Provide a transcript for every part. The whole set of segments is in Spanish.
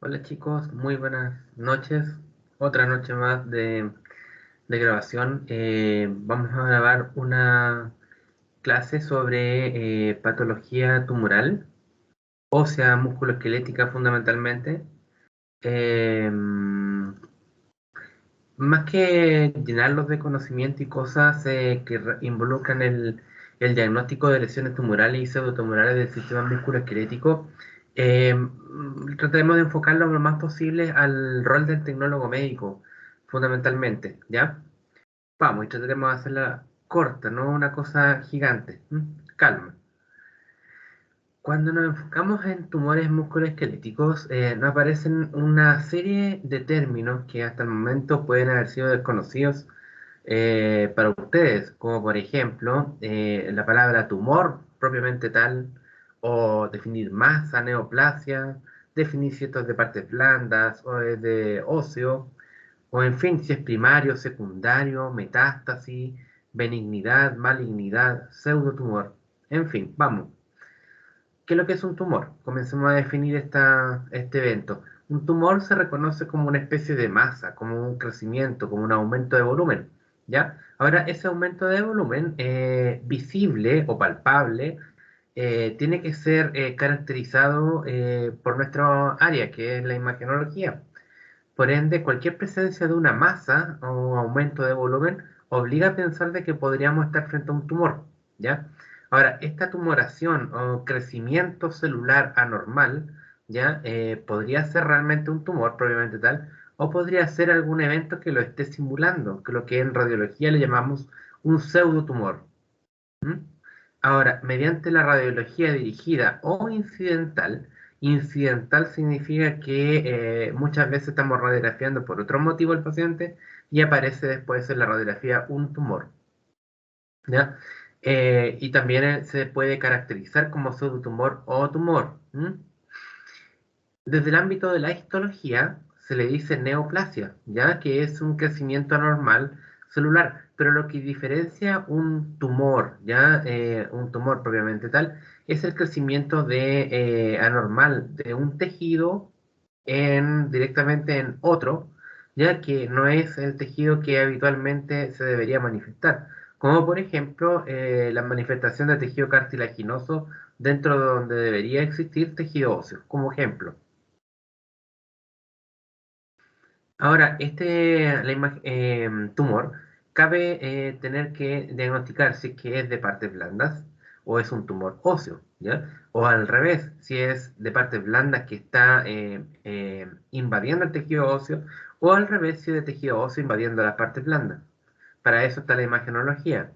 Hola chicos, muy buenas noches. Otra noche más de grabación. Vamos a grabar una clase sobre patología tumoral, ósea musculoesquelética fundamentalmente. Eh, Más que llenarlos de conocimiento y cosas que involucran el diagnóstico de lesiones tumorales y pseudotumorales del sistema musculoesquelético, trataremos de enfocarlo lo más posible al rol del tecnólogo médico, fundamentalmente, ¿ya? Vamos, y trataremos de hacerla corta, no una cosa gigante. Calma. Cuando nos enfocamos en tumores musculoesqueléticos, nos aparecen una serie de términos que hasta el momento pueden haber sido desconocidos para ustedes, como por ejemplo la palabra tumor propiamente tal, o definir masa, neoplasia, definir si esto es de partes blandas o es de óseo, o en fin, si es primario, secundario, metástasis, benignidad, malignidad, pseudotumor. En fin, vamos. ¿Qué es lo que es un tumor? Comencemos a definir este evento. Un tumor se reconoce como una especie de masa, como un crecimiento, como un aumento de volumen, ¿ya? Ahora, ese aumento de volumen visible o palpable tiene que ser caracterizado por nuestra área, que es la imagenología. Por ende, cualquier presencia de una masa o aumento de volumen obliga a pensar de que podríamos estar frente a un tumor, ¿ya? Ahora, esta tumoración o crecimiento celular anormal, ¿ya? Podría ser realmente un tumor propiamente tal, o podría ser algún evento que lo esté simulando, que lo que en radiología le llamamos un pseudotumor. ¿Mm? Ahora, mediante la radiología dirigida o incidental, incidental significa que muchas veces estamos radiografiando por otro motivo al paciente y aparece después en la radiografía un tumor, ¿ya? Y también se puede caracterizar como pseudotumor o tumor. Desde el ámbito de la histología se le dice neoplasia, ya que es un crecimiento anormal celular, pero lo que diferencia un tumor, ya un tumor propiamente tal, es el crecimiento anormal de un tejido directamente en otro, ya que no es el tejido que habitualmente se debería manifestar, como por ejemplo la manifestación de tejido cartilaginoso dentro de donde debería existir tejido óseo, como ejemplo. Ahora, tumor, cabe tener que diagnosticar si es que es de partes blandas o es un tumor óseo, ¿ya? O al revés, si es de partes blandas que está invadiendo el tejido óseo, o al revés, si es de tejido óseo invadiendo las partes blandas. Para eso está la imagenología.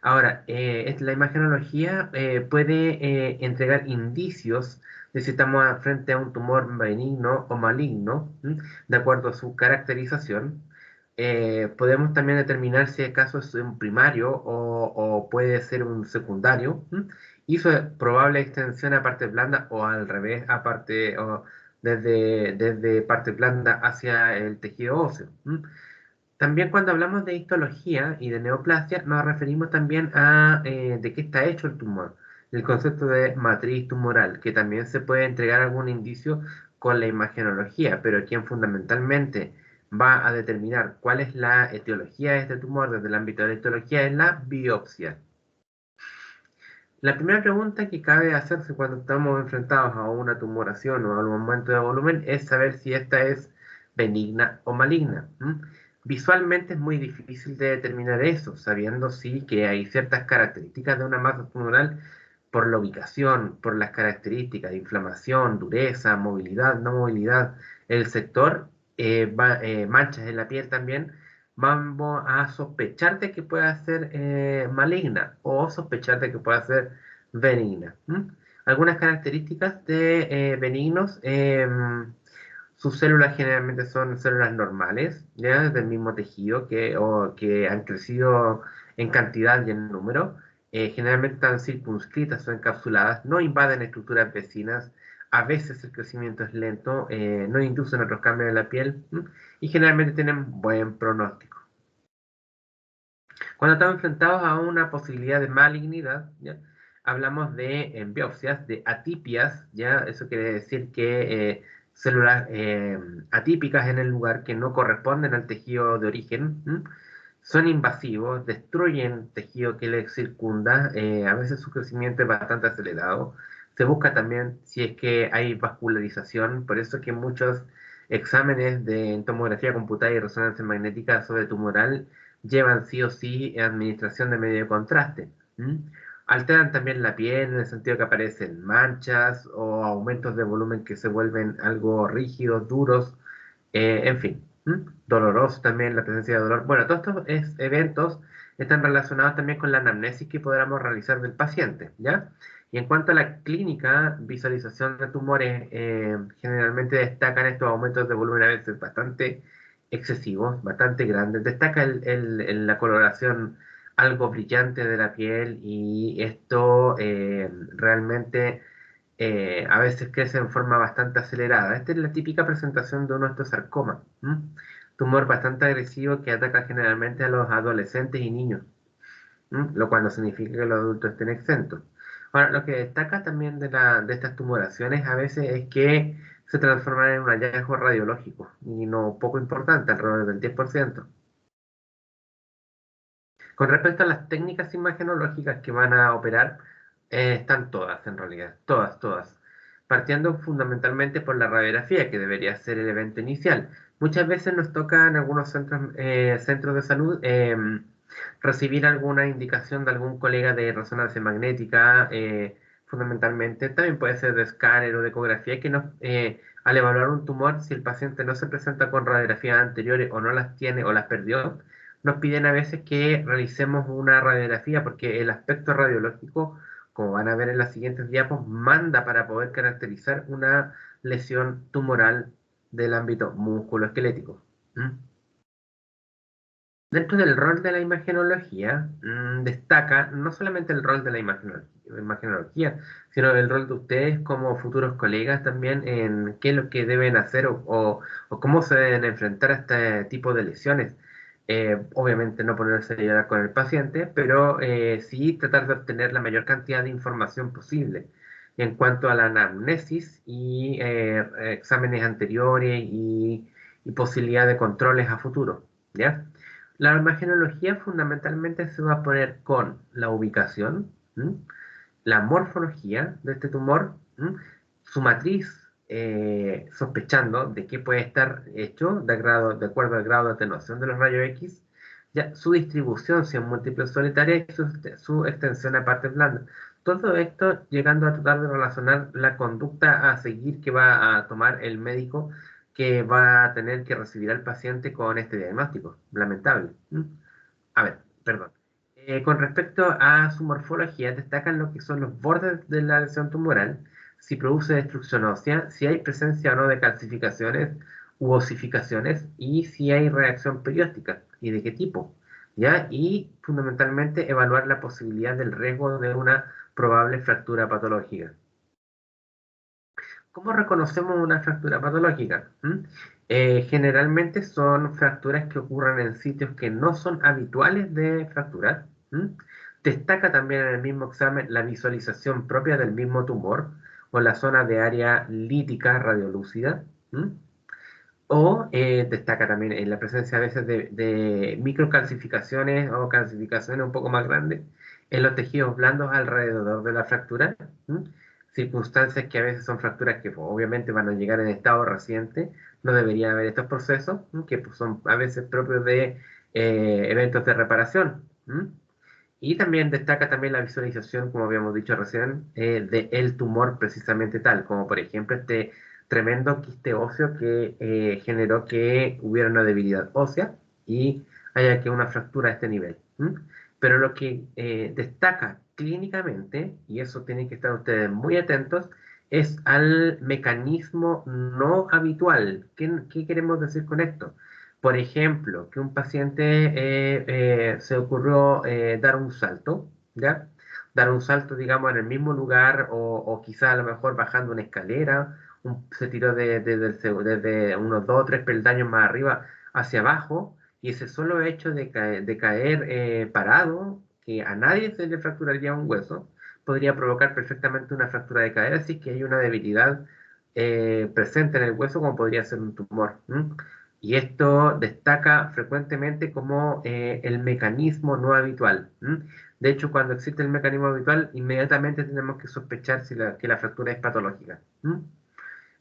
Ahora, la imagenología puede entregar indicios de si estamos frente a un tumor benigno o maligno, de acuerdo a su caracterización. Podemos también determinar si el caso es un primario o puede ser un secundario, y su probable extensión a parte blanda o al revés, o desde parte blanda hacia el tejido óseo. También cuando hablamos de histología y de neoplasia, nos referimos también a de qué está hecho el tumor, el concepto de matriz tumoral, que también se puede entregar algún indicio con la imagenología, pero quien fundamentalmente va a determinar cuál es la etiología de este tumor desde el ámbito de la histología es la biopsia. La primera pregunta que cabe hacerse cuando estamos enfrentados a una tumoración o a un aumento de volumen es saber si esta es benigna o maligna. Visualmente es muy difícil de determinar eso, sabiendo sí que hay ciertas características de una masa tumoral por la ubicación, por las características de inflamación, dureza, movilidad, no movilidad, el sector, manchas en la piel también, vamos a sospechar de que pueda ser maligna o sospechar de que pueda ser benigna. Algunas características de benignos, sus células generalmente son células normales, ¿ya? Del mismo tejido o que han crecido en cantidad y en número. Generalmente están circunscritas o encapsuladas, no invaden estructuras vecinas, a veces el crecimiento es lento, no inducen otros cambios en la piel y generalmente tienen buen pronóstico. Cuando estamos enfrentados a una posibilidad de malignidad, ¿ya? Hablamos de biopsias, de atipias, ¿ya? Eso quiere decir que células atípicas en el lugar que no corresponden al tejido de origen. Son invasivos, destruyen tejido que les circunda, a veces su crecimiento es bastante acelerado. Se busca también si es que hay vascularización, por eso que muchos exámenes de tomografía computada y resonancia magnética sobre tumoral llevan sí o sí administración de medio de contraste. Alteran también la piel en el sentido que aparecen manchas o aumentos de volumen que se vuelven algo rígidos, duros, en fin. Doloroso también, la presencia de dolor. Bueno, todos estos eventos están relacionados también con la anamnesis que podamos realizar del paciente, ¿ya? Y en cuanto a la clínica, visualización de tumores, generalmente destacan estos aumentos de volumen a veces bastante excesivos, bastante grandes. Destaca la coloración algo brillante de la piel y esto realmente a veces crece en forma bastante acelerada. Esta es la típica presentación de uno de estos sarcomas. Tumor bastante agresivo que ataca generalmente a los adolescentes y niños, lo cual no significa que los adultos estén exentos. Ahora, lo que destaca también de estas tumoraciones a veces es que se transforman en un hallazgo radiológico y no poco importante, alrededor del 10%. Con respecto a las técnicas imagenológicas que van a operar, están todas en realidad, todas, todas. Partiendo fundamentalmente por la radiografía, que debería ser el evento inicial. Muchas veces nos toca en algunos centros de salud recibir alguna indicación de algún colega de resonancia magnética, fundamentalmente. También puede ser de escáner o de ecografía, que al evaluar un tumor, si el paciente no se presenta con radiografías anteriores o no las tiene o las perdió, nos piden a veces que realicemos una radiografía porque el aspecto radiológico, como van a ver en las siguientes diapos, manda para poder caracterizar una lesión tumoral del ámbito musculoesquelético. ¿Mm? Dentro del rol de la imagenología, destaca no solamente el rol de la imagenología, sino el rol de ustedes como futuros colegas también en qué es lo que deben hacer o cómo se deben enfrentar a este tipo de lesiones. Obviamente no ponerse a llorar con el paciente, pero sí tratar de obtener la mayor cantidad de información posible en cuanto a la anamnesis y exámenes anteriores y posibilidad de controles a futuro, ¿ya? La imagenología fundamentalmente se va a poner con la ubicación, la morfología de este tumor, su matriz, sospechando de qué puede estar hecho de acuerdo al grado de atenuación de los rayos X, ya, su distribución, si es múltiple solitaria, y su extensión a partes blandas. Todo esto llegando a tratar de relacionar la conducta a seguir que va a tomar el médico que va a tener que recibir al paciente con este diagnóstico. Lamentable. A ver, perdón. Con respecto a su morfología, destacan lo que son los bordes de la lesión tumoral, si produce destrucción ósea, si hay presencia o no de calcificaciones u osificaciones y si hay reacción perióstica y de qué tipo, ¿ya? Y fundamentalmente evaluar la posibilidad del riesgo de una probable fractura patológica. ¿Cómo reconocemos una fractura patológica? Generalmente son fracturas que ocurren en sitios que no son habituales de fracturar. Destaca también en el mismo examen la visualización propia del mismo tumor o la zona de área lítica radiolúcida. ¿m? O destaca también en la presencia a veces de microcalcificaciones o calcificaciones un poco más grandes en los tejidos blandos alrededor de la fractura. ¿m? Circunstancias que a veces son fracturas que pues, obviamente van a llegar en estado reciente, no debería haber estos procesos, que pues, son a veces propios de eventos de reparación. Y también destaca también la visualización, como habíamos dicho recién, de el tumor precisamente tal, como por ejemplo este tremendo quiste óseo que generó que hubiera una debilidad ósea y haya que una fractura a este nivel. Pero lo que destaca clínicamente, y eso tienen que estar ustedes muy atentos, es al mecanismo no habitual. ¿Qué queremos decir con esto? Por ejemplo, que un paciente se ocurrió dar un salto, ¿ya? Dar un salto, digamos, en el mismo lugar o quizá a lo mejor bajando una escalera, se tiró desde unos 2 o 3 peldaños más arriba hacia abajo y ese solo hecho de caer parado, que a nadie se le fracturaría un hueso, podría provocar perfectamente una fractura de cadera si es que hay una debilidad presente en el hueso como podría ser un tumor. Y esto destaca frecuentemente como el mecanismo no habitual. De hecho, cuando existe el mecanismo habitual, inmediatamente tenemos que sospechar que la fractura es patológica.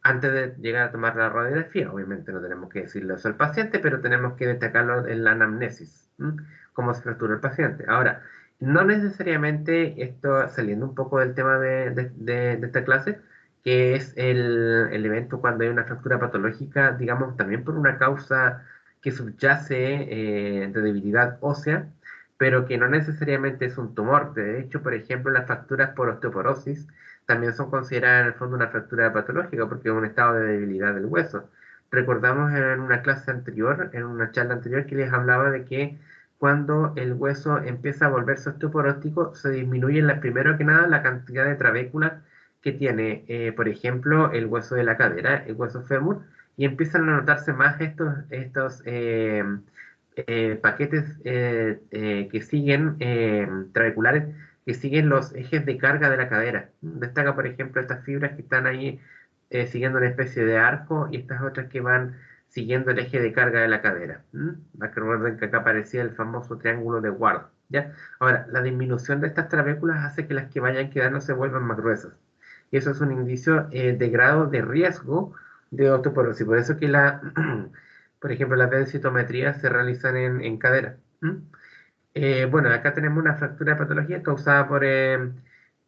Antes de llegar a tomar la radiografía, obviamente no tenemos que decirle eso al paciente, pero tenemos que destacarlo en la anamnesis, cómo se fractura el paciente. Ahora, no necesariamente esto, saliendo un poco del tema de esta clase, que es el evento cuando hay una fractura patológica, digamos, también por una causa que subyace de debilidad ósea, pero que no necesariamente es un tumor. De hecho, por ejemplo, las fracturas por osteoporosis también son consideradas en el fondo una fractura patológica porque es un estado de debilidad del hueso. Recordamos en una clase anterior, en una charla anterior, que les hablaba de que cuando el hueso empieza a volverse osteoporótico, se disminuye primero que nada la cantidad de trabéculas que tiene, por ejemplo, el hueso de la cadera, el hueso fémur, y empiezan a notarse más estos paquetes que siguen, trabeculares, que siguen los ejes de carga de la cadera. Destaca, por ejemplo, estas fibras que están ahí siguiendo una especie de arco y estas otras que van siguiendo el eje de carga de la cadera. Recuerden que acá aparecía el famoso triángulo de Ward. ¿Ya? Ahora, la disminución de estas trabéculas hace que las que vayan quedando se vuelvan más gruesas. Y eso es un indicio de grado de riesgo de osteoporosis. Por eso que por ejemplo, las densitometrías se realizan en cadera. Bueno, acá tenemos una fractura de patología causada porque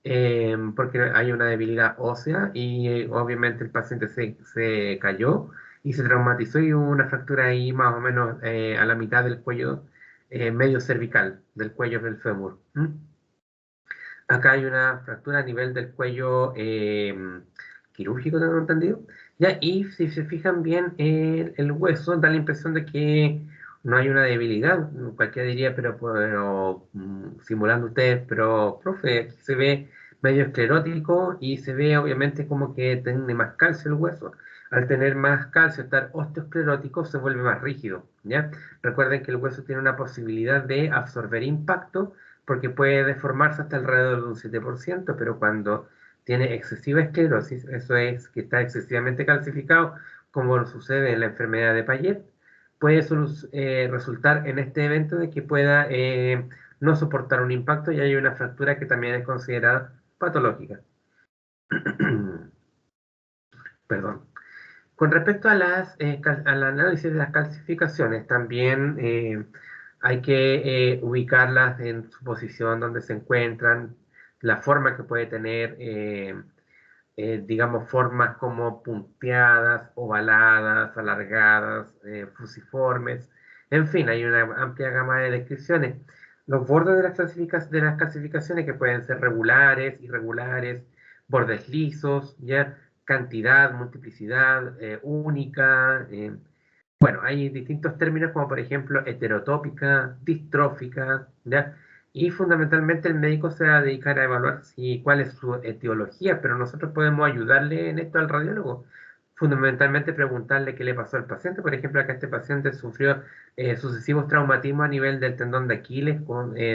hay una debilidad ósea y obviamente el paciente se cayó y se traumatizó y hubo una fractura ahí más o menos a la mitad del cuello medio cervical, del cuello del fémur. Acá hay una fractura a nivel del cuello quirúrgico, tengo entendido. Ya, y si se fijan bien, el hueso da la impresión de que no hay una debilidad. Cualquiera diría, simulando ustedes, pero profe, aquí se ve medio esclerótico y se ve obviamente como que tiene más calcio el hueso. Al tener más calcio, estar osteosclerótico, se vuelve más rígido, ¿ya? Recuerden que el hueso tiene una posibilidad de absorber impacto porque puede deformarse hasta alrededor de un 7%, pero cuando tiene excesiva esclerosis, eso es que está excesivamente calcificado, como sucede en la enfermedad de Payet, puede resultar en este evento de que pueda no soportar un impacto y hay una fractura que también es considerada patológica. Perdón. Con respecto al análisis de las calcificaciones, también hay que ubicarlas en su posición donde se encuentran, la forma que puede tener, digamos, formas como punteadas, ovaladas, alargadas, fusiformes, en fin, hay una amplia gama de descripciones. Los bordes de las clasificaciones que pueden ser regulares, irregulares, bordes lisos, ¿ya? Cantidad, multiplicidad, única. Bueno, hay distintos términos como por ejemplo heterotópica, distrófica, ¿ya? Y fundamentalmente el médico se va a dedicar a evaluar cuál es su etiología, pero nosotros podemos ayudarle en esto al radiólogo. Fundamentalmente preguntarle qué le pasó al paciente. Por ejemplo, acá este paciente sufrió sucesivos traumatismos a nivel del tendón de Aquiles,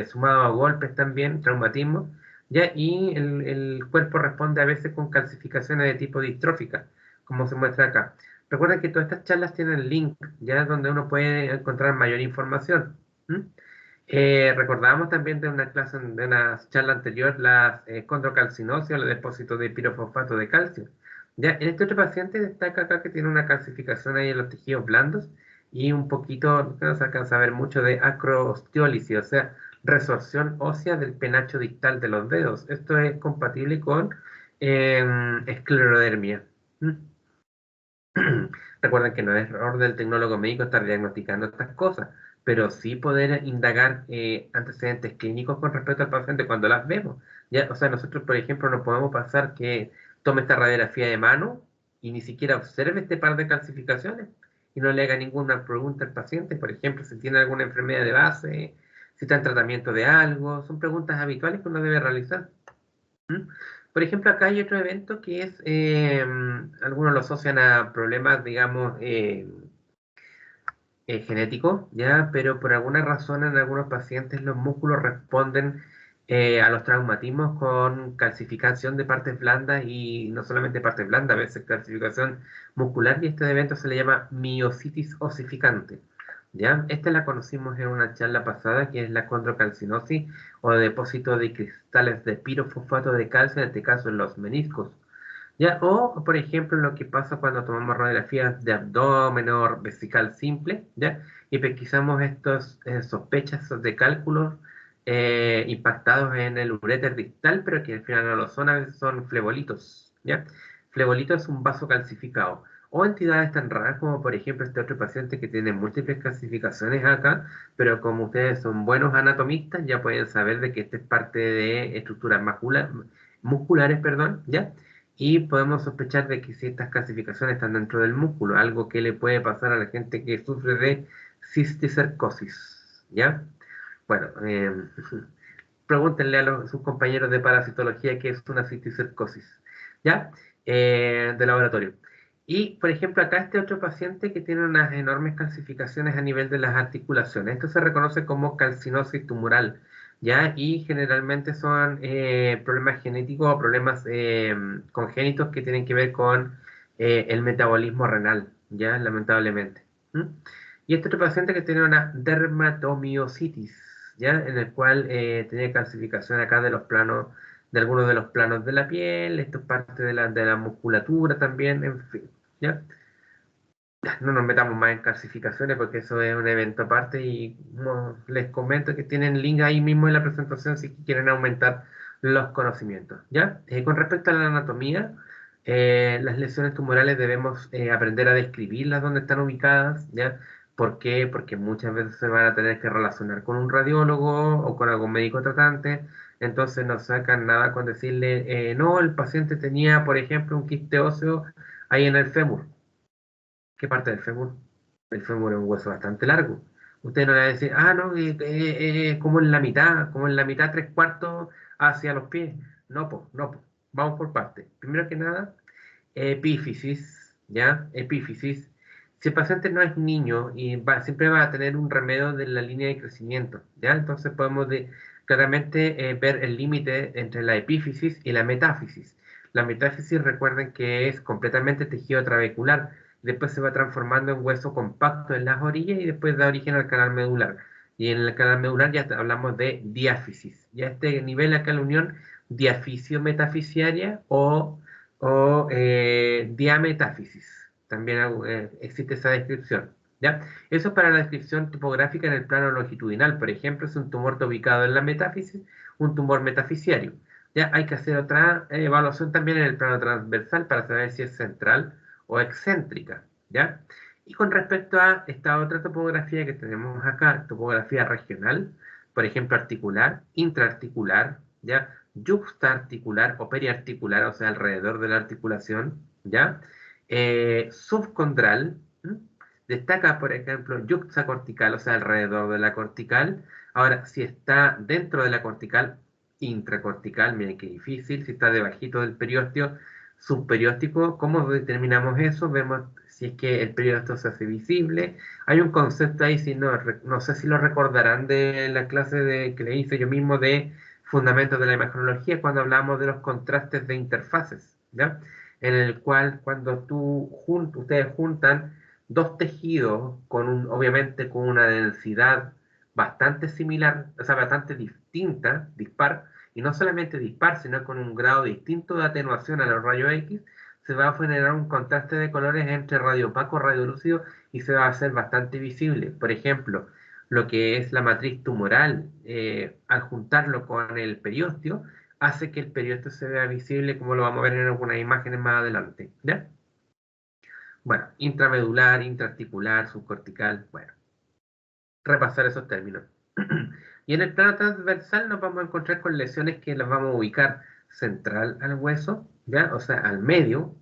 sumado a golpes también, traumatismos, ¿ya? Y el cuerpo responde a veces con calcificaciones de tipo distrófica, como se muestra acá. Recuerden que todas estas charlas tienen link, ya donde uno puede encontrar mayor información. Recordábamos también de una clase, de una charla anterior, la condrocalcinosis o el depósito de pirofosfato de calcio. Ya, en este otro paciente destaca acá que tiene una calcificación ahí en los tejidos blandos y un poquito, no se alcanza a ver mucho de acroosteólisis, o sea, resorción ósea del penacho distal de los dedos. Esto es compatible con esclerodermia. ¿Mm? Recuerden que no es error del tecnólogo médico estar diagnosticando estas cosas, pero sí poder indagar antecedentes clínicos con respecto al paciente cuando las vemos. ¿Ya? O sea, nosotros, por ejemplo, no podemos pasar que tome esta radiografía de mano y ni siquiera observe este par de calcificaciones y no le haga ninguna pregunta al paciente, por ejemplo, si tiene alguna enfermedad de base, si está en tratamiento de algo, son preguntas habituales que uno debe realizar. ¿Mm? Por ejemplo, acá hay otro evento que es, algunos lo asocian a problemas, digamos, genéticos, ¿ya? Pero por alguna razón en algunos pacientes los músculos responden a los traumatismos con calcificación de partes blandas y no solamente partes blandas, a veces calcificación muscular, y este evento se le llama miositis osificante. ¿Ya? Esta la conocimos en una charla pasada, que es la condrocalcinosis o depósito de cristales de pirofosfato de calcio, en este caso en los meniscos. ¿Ya? O, por ejemplo, lo que pasa cuando tomamos radiografías de abdomen o vesical simple, ¿ya? Y pesquisamos estos sospechas de cálculos impactados en el uréter distal, pero que al final no lo son, a veces son flebolitos, ¿ya? Flebolito es un vaso calcificado. O entidades tan raras como, por ejemplo, este otro paciente que tiene múltiples calcificaciones acá, pero como ustedes son buenos anatomistas, ya pueden saber de que esta es parte de estructuras musculares, perdón, ¿ya? Y podemos sospechar de que si estas calcificaciones están dentro del músculo, algo que le puede pasar a la gente que sufre de cisticercosis, ¿ya? Bueno, pregúntenle a sus compañeros de parasitología qué es una cisticercosis, ¿ya? De laboratorio. Y, por ejemplo, acá este otro paciente que tiene unas enormes calcificaciones a nivel de las articulaciones. Esto se reconoce como calcinosis tumoral, ¿ya? Y generalmente son problemas genéticos o problemas congénitos que tienen que ver con el metabolismo renal, ¿ya? Lamentablemente. ¿Mm? Y este otro paciente que tiene una dermatomiositis, ¿ya? En el cual tenía calcificación acá de los planos, de algunos de los planos de la piel, esto es parte de la musculatura también, en fin, ¿ya? No nos metamos más en calcificaciones porque eso es un evento aparte y les comento que tienen link ahí mismo en la presentación si quieren aumentar los conocimientos, ¿ya? Con respecto a la anatomía, las lesiones tumorales debemos aprender a describirlas donde están ubicadas, ¿ya? ¿Por qué? Porque muchas veces se van a tener que relacionar con un radiólogo o con algún médico tratante, entonces no sacan nada con decirle, no, el paciente tenía, por ejemplo, un quiste óseo ahí en el fémur. ¿Qué parte del fémur? El fémur es un hueso bastante largo. Usted no le va a decir, ah, no, como en la mitad, tres cuartos hacia los pies. No, pues, no, po. Vamos por partes. Primero que nada, epífisis, ¿ya? Epífisis. Si el paciente no es niño y siempre va a tener un remedio de la línea de crecimiento, ¿ya? Entonces podemos claramente ver el límite entre la epífisis y la metáfisis. La metáfisis, recuerden que es completamente tejido trabecular, después se va transformando en hueso compacto en las orillas y después da origen al canal medular. Y en el canal medular ya hablamos de diáfisis. Ya este nivel acá en la unión, diafisio metafisiaria o diametáfisis. También existe esa descripción. ¿Ya? Eso es para la descripción topográfica en el plano longitudinal. Por ejemplo, es un tumor ubicado en la metáfisis, un tumor metafisiario. Ya hay que hacer otra evaluación también en el plano transversal para saber si es central o excéntrica, ¿ya? Y con respecto a esta otra topografía que tenemos acá, topografía regional, por ejemplo, articular, intraarticular, ¿ya? Yuxtaarticular o periarticular, o sea, alrededor de la articulación, ¿ya? Subcondral, ¿m? Destaca, por ejemplo, yuxtacortical, o sea, alrededor de la cortical. Ahora, si está dentro de la cortical, intracortical, miren qué difícil, si está debajito del periósteo, subperióstico. ¿Cómo determinamos eso? Vemos si es que el periósteo se hace visible. Hay un concepto ahí, si no, no sé si lo recordarán de la clase que le hice yo mismo de fundamentos de la imagenología, cuando hablamos de los contrastes de interfaces, ¿ya? En el cual cuando ustedes juntan dos tejidos obviamente con una densidad bastante similar, o sea, bastante distinta, dispar, y no solamente dispar, sino con un grado distinto de atenuación a los rayos X, se va a generar un contraste de colores entre radio opaco y radio lúcido y se va a hacer bastante visible. Por ejemplo, lo que es la matriz tumoral, al juntarlo con el periósteo, hace que el periósteo se vea visible, como lo vamos a ver en algunas imágenes más adelante. ¿Ya? Bueno, intramedular, intraarticular, subcortical, bueno, repasar esos términos. Y en el plano transversal nos vamos a encontrar con lesiones que las vamos a ubicar central al hueso, ¿ya? O sea, al medio.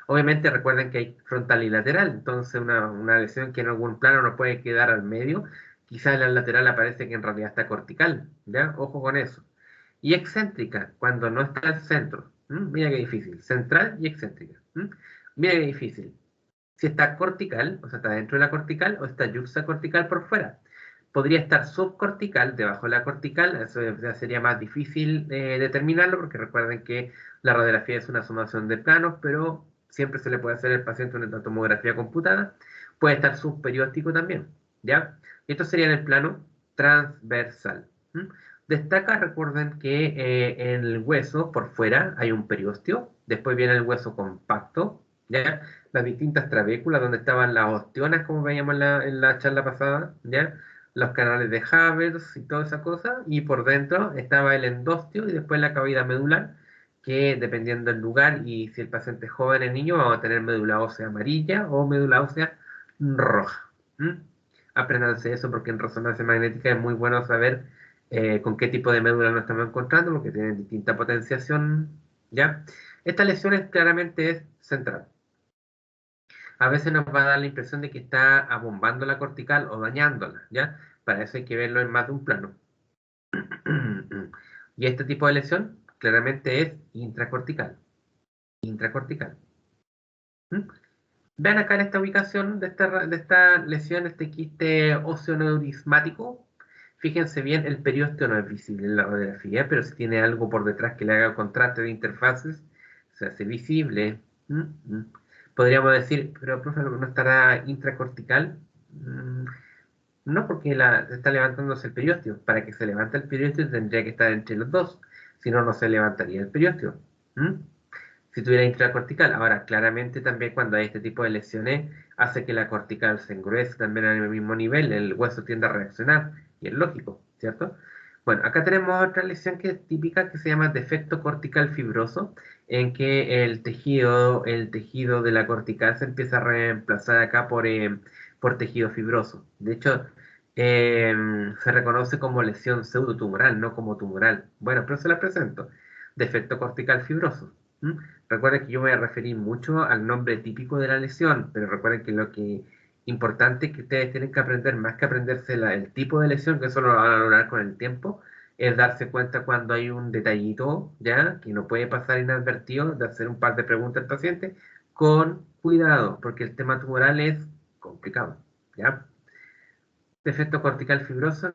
Obviamente recuerden que hay frontal y lateral, entonces una lesión que en algún plano no puede quedar al medio, quizás en la lateral aparece que en realidad está cortical, ¿ya? Ojo con eso. Y excéntrica, cuando no está al centro. Mira qué difícil, central y excéntrica. Mira qué difícil. Si está cortical, o sea, está dentro de la cortical, o está yuxtacortical por fuera. podría estar subcortical, debajo de la cortical, eso ya sería más difícil determinarlo, porque recuerden que la radiografía es una sumación de planos, pero siempre se le puede hacer al paciente una tomografía computada. Puede estar subperióstico también, ¿ya? Esto sería en el plano transversal. ¿Mm? Destaca, recuerden que en el hueso, por fuera, hay un periósteo, después viene el hueso compacto, ¿ya? Las distintas trabéculas, donde estaban las ostiones, como veíamos en la charla pasada, ¿ya? Los canales de Havers y toda esa cosa, y por dentro estaba el endostio y después la cavidad medular, que dependiendo del lugar y si el paciente es joven o niño, vamos a tener médula ósea amarilla o médula ósea roja. ¿Mm? Apréndanse eso porque en resonancia magnética es muy bueno saber con qué tipo de médula nos estamos encontrando, porque tienen distinta potenciación, ¿ya? Esta lesión claramente es central. A veces nos va a dar la impresión de que está abombando la cortical o dañándola, ¿ya? Para eso hay que verlo en más de un plano. Y este tipo de lesión claramente es intracortical. Intracortical. ¿Mm? Vean acá en esta ubicación de esta lesión, este quiste osteoneurismático. Fíjense bien, el periósteo no es visible en la radiografía, pero si tiene algo por detrás que le haga contraste de interfaces, se hace visible. ¿Mm? ¿Mm? Podríamos decir, pero profe, ¿no estará intracortical? No, porque está levantándose el periósteo. Para que se levante el periósteo tendría que estar entre los dos. Si no, no se levantaría el periósteo. ¿Mm? Si tuviera intracortical. Ahora, claramente también cuando hay este tipo de lesiones, hace que la cortical se engruese también al mismo nivel, el hueso tiende a reaccionar, y es lógico, ¿cierto? Bueno, acá tenemos otra lesión que es típica, que se llama defecto cortical fibroso, en que el tejido de la cortical se empieza a reemplazar acá por tejido fibroso. De hecho, se reconoce como lesión pseudotumoral, no como tumoral. Bueno, pero se la presento. Defecto cortical fibroso. ¿Mm? Recuerden que yo me voy a referir mucho al nombre típico de la lesión, pero recuerden que lo que importante que ustedes tienen que aprender, más que aprenderse el tipo de lesión, que eso lo van a lograr con el tiempo, es darse cuenta cuando hay un detallito, ¿ya? Que no puede pasar inadvertido, de hacer un par de preguntas al paciente con cuidado, porque el tema tumoral es complicado, ¿ya? Defecto cortical fibroso,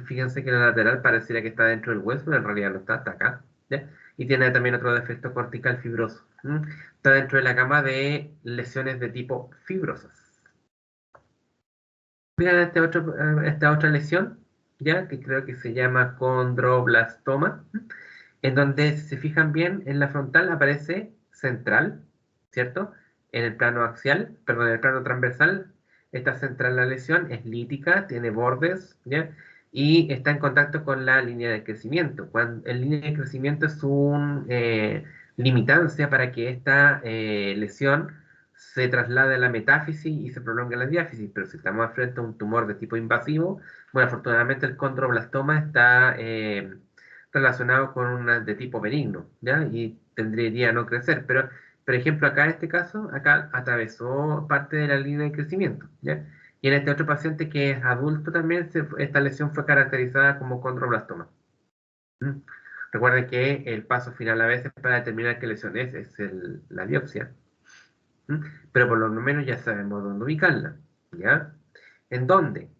fíjense que la lateral pareciera que está dentro del hueso, pero en realidad no está acá, ¿ya? Y tiene también otro defecto cortical fibroso. Está dentro de la gama de lesiones de tipo fibrosas. Miren esta otra lesión, ¿ya? Que creo que se llama condroblastoma, en donde, si se fijan bien, en la frontal aparece central, ¿cierto? En el plano axial, perdón, en el plano transversal, está central la lesión, es lítica, tiene bordes, ¿ya? Y está en contacto con la línea de crecimiento. Cuando en línea de crecimiento es una limitancia para que esta lesión se traslade a la metáfisis y se prolongue la diáfisis, pero si estamos frente a un tumor de tipo invasivo, bueno, afortunadamente el condroblastoma está relacionado con una de tipo benigno, ¿ya? Y tendría no crecer, pero, por ejemplo, acá en este caso, acá atravesó parte de la línea de crecimiento, ¿ya? Y en este otro paciente que es adulto también, esta lesión fue caracterizada como condroblastoma. ¿Mm? Recuerden que el paso final a veces para determinar qué lesión es la biopsia. ¿Mm? Pero por lo menos ya sabemos dónde ubicarla, ¿ya? ¿En dónde?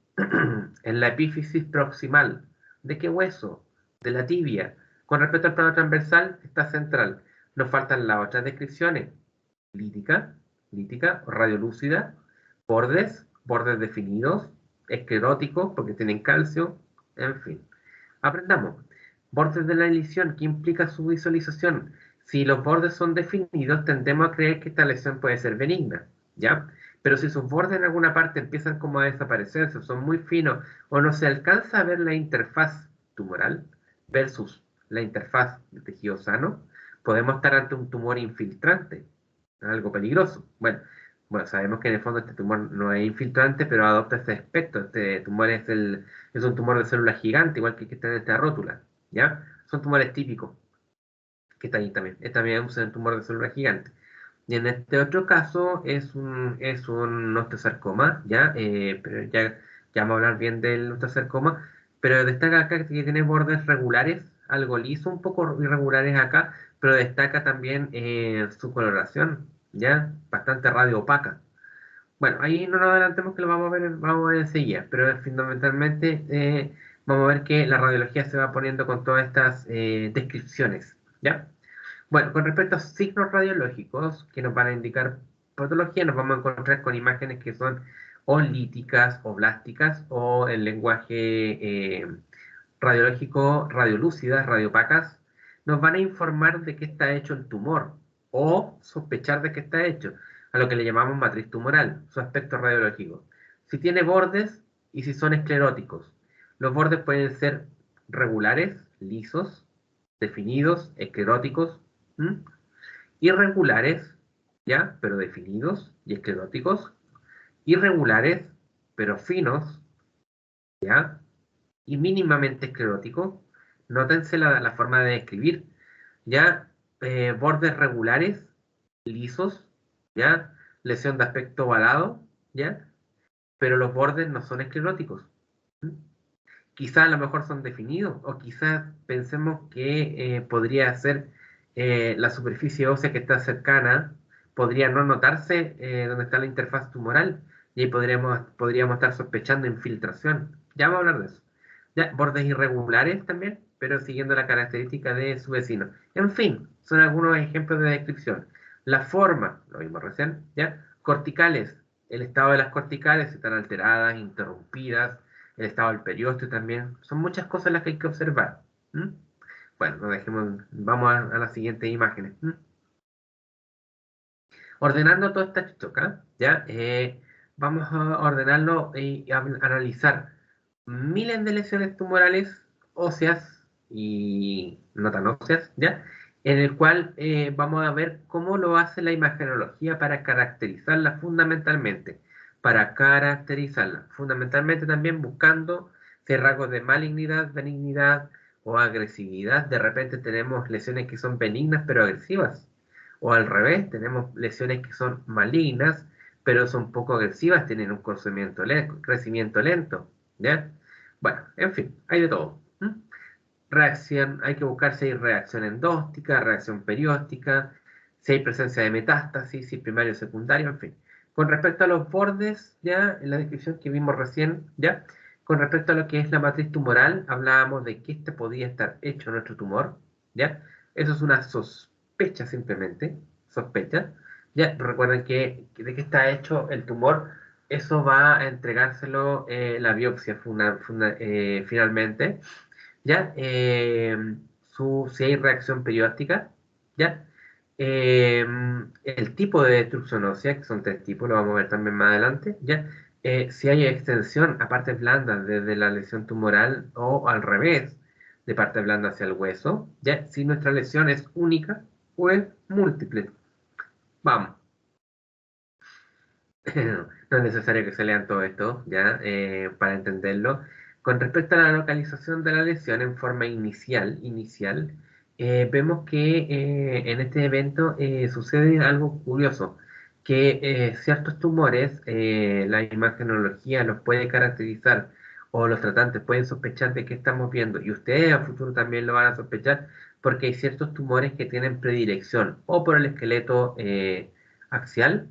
En la epífisis proximal. ¿De qué hueso? De la tibia. Con respecto al plano transversal, está central. Nos faltan las otras descripciones. Lítica, radiolúcida, bordes definidos, escleróticos, porque tienen calcio, en fin. Aprendamos. Bordes de la lesión, ¿qué implica su visualización? Si los bordes son definidos, tendemos a creer que esta lesión puede ser benigna, ¿ya? Pero si sus bordes en alguna parte empiezan como a desaparecer, son muy finos, o no se alcanza a ver la interfaz tumoral versus la interfaz del tejido sano, podemos estar ante un tumor infiltrante, algo peligroso. Bueno, sabemos que en el fondo este tumor no es infiltrante, pero adopta este aspecto. Este tumor es un tumor de célula gigante, igual que el que está en esta rótula, ¿ya? Son tumores típicos, que está ahí también. Este también es un tumor de célula gigante. Y en este otro caso es un osteosarcoma, ¿ya? Pero ya vamos a hablar bien del osteosarcoma, pero destaca acá que tiene bordes regulares, algo liso, un poco irregulares acá, pero destaca también su coloración, ¿ya? Bastante radio opaca. Bueno, ahí no nos adelantemos que lo vamos a ver enseguida, pero fundamentalmente vamos a ver que la radiología se va poniendo con todas estas descripciones, ¿ya? Bueno, con respecto a signos radiológicos que nos van a indicar patología, nos vamos a encontrar con imágenes que son o líticas o blásticas o el lenguaje radiológico radiolúcidas, radiopacas, nos van a informar de qué está hecho el tumor o sospechar de qué está hecho, a lo que le llamamos matriz tumoral, su aspecto radiológico. Si tiene bordes y si son escleróticos. Los bordes pueden ser regulares, lisos, definidos, escleróticos, ¿m? Irregulares, ¿ya? Pero definidos y escleróticos, irregulares, pero finos, ¿ya? Y mínimamente escleróticos. Nótense la forma de escribir, ¿ya? Bordes regulares, lisos, ¿ya? Lesión de aspecto ovalado, ¿ya? Pero los bordes no son escleróticos. ¿Mm? Quizás a lo mejor son definidos, o quizás pensemos que podría ser la superficie ósea que está cercana, podría no notarse donde está la interfaz tumoral, y ahí podríamos estar sospechando infiltración. Ya vamos a hablar de eso. Ya, bordes irregulares también, pero siguiendo la característica de su vecino. En fin, son algunos ejemplos de descripción. La forma, lo vimos recién, ¿ya? Corticales, el estado de las corticales están alteradas, interrumpidas, el estado del periósteo también. Son muchas cosas las que hay que observar. ¿Mm? Bueno, no dejemos, vamos a las siguientes imágenes. ¿Mm? Ordenando toda esta choca, ¿ya? Vamos a ordenarlo y a analizar miles de lesiones tumorales óseas y no tan óseas, ¿ya? En el cual vamos a ver cómo lo hace la imagenología para caracterizarla fundamentalmente. Para caracterizarla, fundamentalmente también buscando si hay rasgos de malignidad, benignidad o agresividad. De repente tenemos lesiones que son benignas pero agresivas. O al revés, tenemos lesiones que son malignas, pero son poco agresivas, tienen un crecimiento lento, ¿ya? Bueno, en fin, hay de todo. ¿M? Reacción, hay que buscar si hay reacción endóstica, reacción perióstica, si hay presencia de metástasis, si primario o secundario, en fin. Con respecto a los bordes, ya, en la descripción que vimos recién, ya, con respecto a lo que es la matriz tumoral, hablábamos de que este podía estar hecho nuestro tumor, ya. Eso es una sospecha simplemente, sospecha. Ya, recuerden que de qué está hecho el tumor, eso va a entregárselo la biopsia finalmente. ¿Ya? Si hay reacción perióstica, ¿ya? El tipo de destrucción ósea, que son tres tipos, lo vamos a ver también más adelante, ¿ya? Si hay extensión a partes blandas desde la lesión tumoral o al revés, de parte blanda hacia el hueso, ¿ya? Si nuestra lesión es única o es múltiple. Vamos. No es necesario que se lean todo esto, ¿ya? Para entenderlo. Con respecto a la localización de la lesión en forma inicial, vemos que en este evento sucede algo curioso, que ciertos tumores, la imagenología los puede caracterizar o los tratantes pueden sospechar de qué estamos viendo, y ustedes a futuro también lo van a sospechar, porque hay ciertos tumores que tienen predilección o por el esqueleto axial,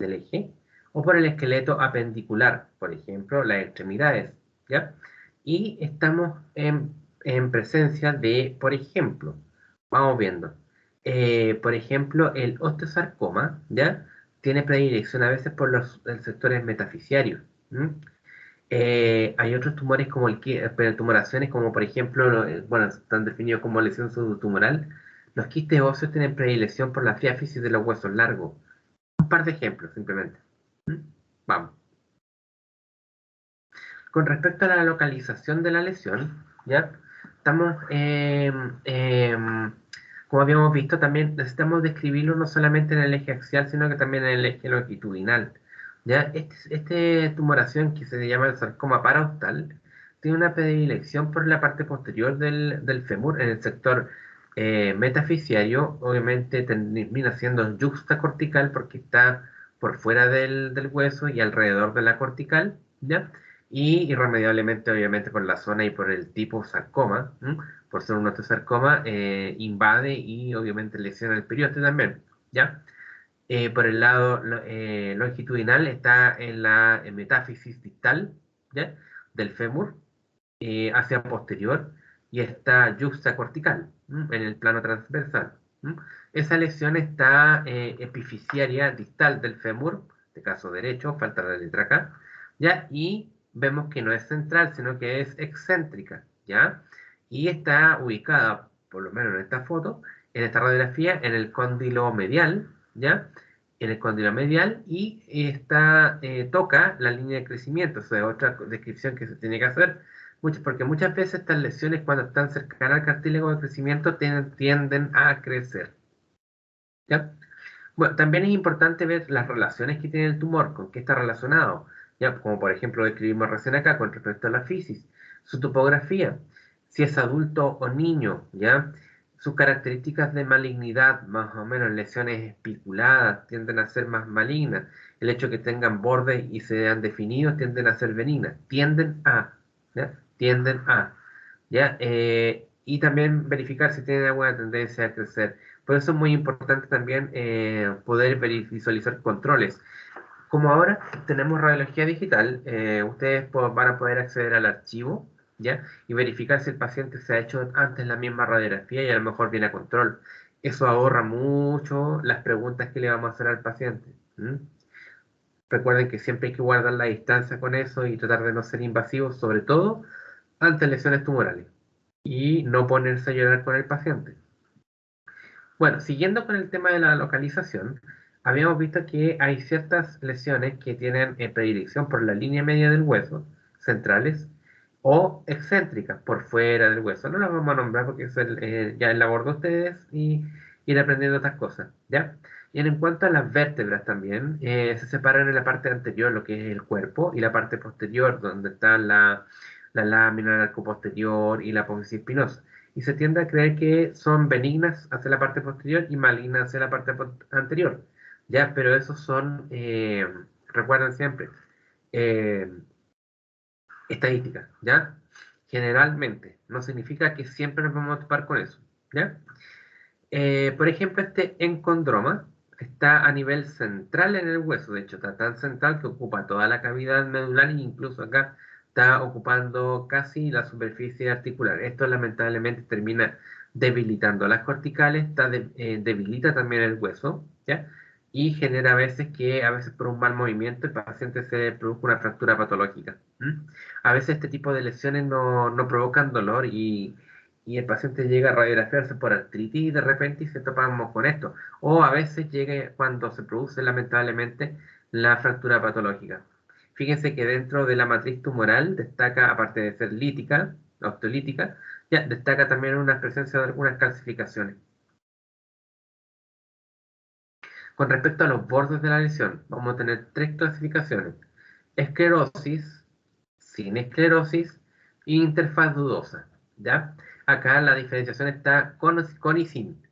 del eje, o por el esqueleto apendicular, por ejemplo, las extremidades, ¿ya? Y estamos en presencia de, por ejemplo, vamos viendo, por ejemplo, el osteosarcoma, ¿ya? Tiene predilección a veces por los sectores metafisiarios. ¿M? Hay otros tumores como tumoraciones, como por ejemplo, bueno, están definidos como lesión pseudotumoral. Los quistes óseos tienen predilección por la diáfisis de los huesos largos. Un par de ejemplos, simplemente. ¿Mm? Vamos. Con respecto a la localización de la lesión, ¿ya? Estamos, como habíamos visto, también necesitamos describirlo no solamente en el eje axial, sino que también en el eje longitudinal, ¿ya? Este tumoración que se llama el sarcoma paraostal tiene una predilección por la parte posterior del fémur, en el sector metafisiario. Obviamente termina siendo yuxtacortical porque está por fuera del hueso y alrededor de la cortical, ¿ya? Y irremediablemente, obviamente, por la zona y por el tipo sarcoma, ¿m? Por ser un osteosarcoma, invade y obviamente lesiona el periósteo también, ¿ya? Por el lado longitudinal está en la metáfisis distal, ¿ya? Del fémur hacia posterior y está yuxtacortical en el plano transversal. Esa lesión está epifisiaria distal del fémur, de caso derecho, falta la letra K, ¿ya? Y vemos que no es central, sino que es excéntrica, ¿ya? Y está ubicada, por lo menos en esta foto, en esta radiografía, en el cóndilo medial, ¿ya? En el cóndilo medial y toca la línea de crecimiento, o sea, otra descripción que se tiene que hacer, porque muchas veces estas lesiones cuando están cercanas al cartílago de crecimiento tienden a crecer, ¿ya? Bueno, también es importante ver las relaciones que tiene el tumor, con qué está relacionado, ¿ya? Como por ejemplo describimos recién acá con respecto a la fisis, su topografía, si es adulto o niño, ¿ya? Sus características de malignidad, más o menos lesiones espiculadas, tienden a ser más malignas. El hecho de que tengan bordes y sean definidos tienden a ser benignas. ¿Ya? Tienden a, ¿ya? Y también verificar si tienen alguna tendencia a crecer. Por eso es muy importante también poder visualizar controles. Como ahora tenemos radiología digital, ustedes van a poder acceder al archivo, ¿ya? Y verificar si el paciente se ha hecho antes la misma radiografía y a lo mejor viene a control. Eso ahorra mucho las preguntas que le vamos a hacer al paciente. Recuerden que siempre hay que guardar la distancia con eso y tratar de no ser invasivos, sobre todo ante lesiones tumorales. Y no ponerse a llorar con el paciente. Bueno, siguiendo con el tema de la localización, habíamos visto que hay ciertas lesiones que tienen predilección por la línea media del hueso, centrales, o excéntricas, por fuera del hueso. No las vamos a nombrar porque es ya es labor de ustedes y ir aprendiendo otras cosas, ¿ya? Y en cuanto a las vértebras también, se separan en la parte anterior, lo que es el cuerpo, y la parte posterior, donde está la lámina, el arco posterior y la apófisis espinosa y se tiende a creer que son benignas hacia la parte posterior y malignas hacia la parte anterior. ¿Ya? Pero esos son, recuerden siempre, eh, estadísticas, ¿ya? Generalmente, no significa que siempre nos vamos a topar con eso, ¿ya? Por ejemplo, este encondroma está a nivel central en el hueso, de hecho está tan central que ocupa toda la cavidad medular e incluso acá está ocupando casi la superficie articular. Esto lamentablemente termina debilitando las corticales, debilita también el hueso, ¿ya? Y genera a veces por un mal movimiento, el paciente se produce una fractura patológica. A veces este tipo de lesiones no provocan dolor y el paciente llega a radiografiarse por artritis y de repente se topamos con esto. O a veces llega cuando se produce lamentablemente la fractura patológica. Fíjense que dentro de la matriz tumoral destaca, aparte de ser lítica, osteolítica, ya destaca también una presencia de algunas calcificaciones. Con respecto a los bordes de la lesión, vamos a tener tres clasificaciones: esclerosis, sin esclerosis e interfaz dudosa. ¿Ya? Acá la diferenciación está con y sin.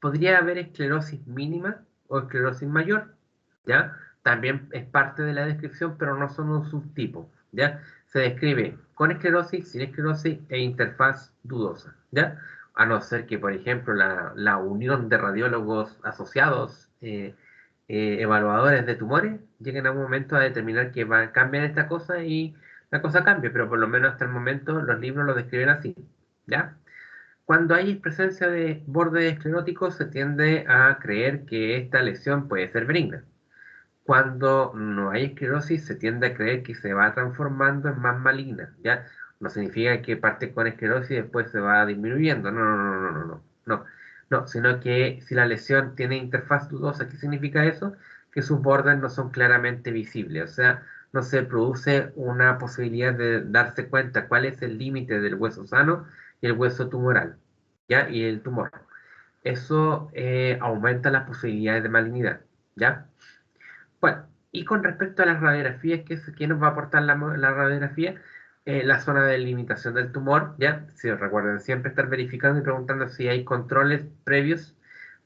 Podría haber esclerosis mínima o esclerosis mayor. ¿Ya? También es parte de la descripción, pero no son un subtipo. ¿Ya? Se describe con esclerosis, sin esclerosis e interfaz dudosa. ¿Ya? A no ser que, por ejemplo, la unión de radiólogos asociados evaluadores de tumores lleguen a un momento a determinar que cambian esta cosa y la cosa cambia, pero por lo menos hasta el momento los libros lo describen así, ¿ya? Cuando hay presencia de bordes escleróticos se tiende a creer que esta lesión puede ser benigna. Cuando no hay esclerosis se tiende a creer que se va transformando en más maligna, ¿ya? No significa que parte con esclerosis y después se va disminuyendo, no, no, sino que si la lesión tiene interfaz dudosa, ¿qué significa eso? Que sus bordes no son claramente visibles, o sea, no se produce una posibilidad de darse cuenta cuál es el límite del hueso sano y el hueso tumoral, ¿ya? Y el tumor. Eso aumenta las posibilidades de malignidad, ¿ya? Bueno, y con respecto a las radiografías, ¿qué nos va a aportar la radiografía? La zona de limitación del tumor, ¿ya? Si recuerden, siempre estar verificando y preguntando si hay controles previos,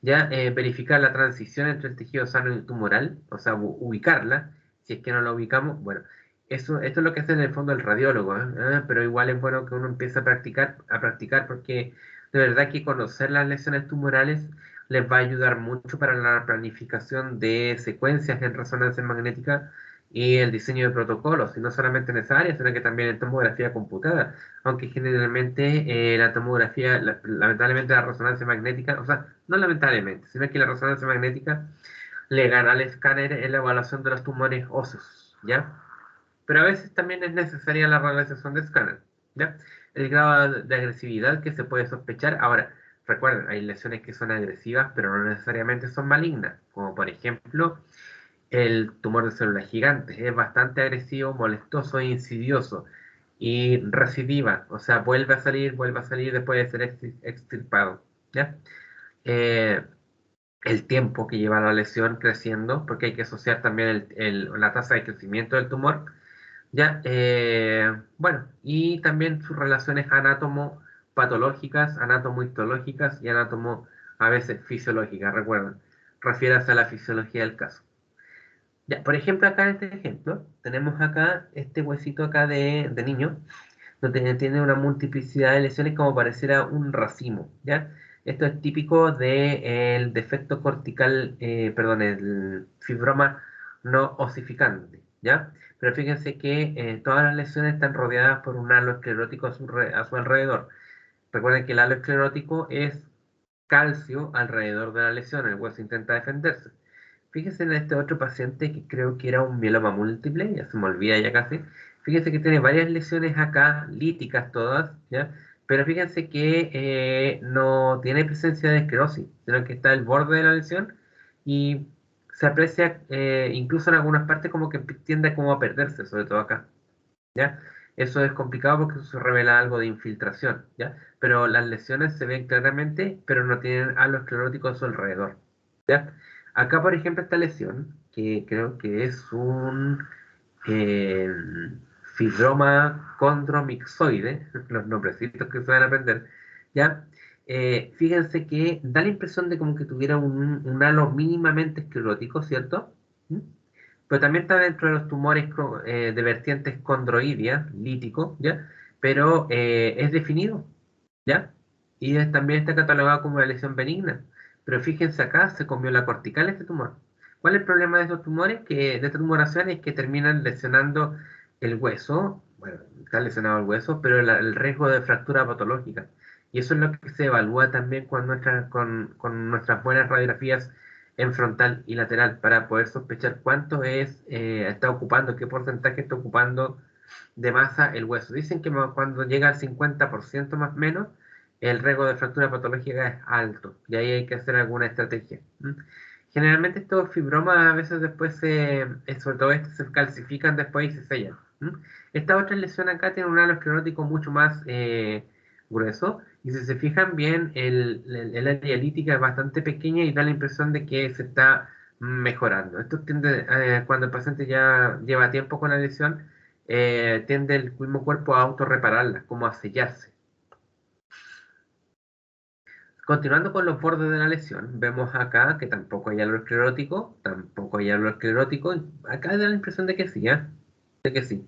¿ya? Verificar la transición entre el tejido sano y el tumoral, o sea, ubicarla, si es que no la ubicamos, bueno, esto es lo que hace en el fondo el radiólogo, pero igual es bueno que uno empiece a practicar porque de verdad que conocer las lesiones tumorales les va a ayudar mucho para la planificación de secuencias en resonancia magnética y el diseño de protocolos, y no solamente en esa área, sino que también en tomografía computada, aunque generalmente la tomografía, lamentablemente la resonancia magnética, o sea, no lamentablemente, sino que la resonancia magnética le gana al escáner en la evaluación de los tumores óseos, ¿ya? Pero a veces también es necesaria la realización de escáner, ¿ya? El grado de agresividad que se puede sospechar. Ahora, recuerden, hay lesiones que son agresivas, pero no necesariamente son malignas, como por ejemplo el tumor de células gigantes. Es bastante agresivo, molestoso e insidioso y recidiva, o sea, vuelve a salir después de ser extirpado, ¿ya? Eh, el tiempo que lleva la lesión creciendo, porque hay que asociar también la tasa de crecimiento del tumor. Ya, bueno, y también sus relaciones anátomo-patológicas, anatomo-histológicas y anátomo a veces fisiológicas, recuerden, refiérase a la fisiología del caso. Ya, por ejemplo, acá en este ejemplo, tenemos acá este huesito acá de niño, donde tiene una multiplicidad de lesiones como pareciera un racimo, ¿ya? Esto es típico del defecto cortical, perdón, el fibroma no osificante, ¿ya? Pero fíjense que todas las lesiones están rodeadas por un halo esclerótico a su alrededor. Recuerden que el halo esclerótico es calcio alrededor de la lesión, el hueso intenta defenderse. Fíjense en este otro paciente que creo que era un mieloma múltiple, ya se me olvida ya casi. Fíjense que tiene varias lesiones acá, líticas todas, ¿ya? Pero fíjense que no tiene presencia de esclerosis, sino que está al borde de la lesión y se aprecia incluso en algunas partes como que tiende como a perderse, sobre todo acá, ¿ya? Eso es complicado porque eso revela algo de infiltración, ¿ya? Pero las lesiones se ven claramente, pero no tienen halo esclerótico a su alrededor, ¿ya? Acá, por ejemplo, esta lesión, que creo que es un eh, fibroma condromixoide, los nombrecitos que se van a aprender, ¿ya? Fíjense que da la impresión de como que tuviera un halo mínimamente esclerótico, ¿cierto? ¿Mm? Pero también está dentro de los tumores de vertientes condroidia, lítico, ¿ya? Pero es definido, ¿ya? Y también está catalogado como una lesión benigna. Pero fíjense acá, se comió la cortical este tumor. ¿Cuál es el problema de estos tumores? De esta tumoración es que terminan lesionando el hueso, bueno, está lesionado el hueso, pero el riesgo de fractura patológica. Y eso es lo que se evalúa también con nuestras buenas radiografías en frontal y lateral para poder sospechar cuánto está ocupando, qué porcentaje está ocupando de masa el hueso. Dicen que cuando llega al 50% más o menos, el riesgo de fractura patológica es alto y ahí hay que hacer alguna estrategia. Generalmente estos fibromas a veces después sobre todo estos se calcifican después y se sellan. Esta otra lesión acá tiene un halo esclerótico mucho más grueso y si se fijan bien el área lítica es bastante pequeña y da la impresión de que se está mejorando. Esto tiende, cuando el paciente ya lleva tiempo con la lesión, tiende el mismo cuerpo a autorrepararla, como a sellarse. Continuando con los bordes de la lesión, vemos acá que tampoco hay halo esclerótico, tampoco hay halo esclerótico. Acá da la impresión de que sí, ¿eh? De que sí.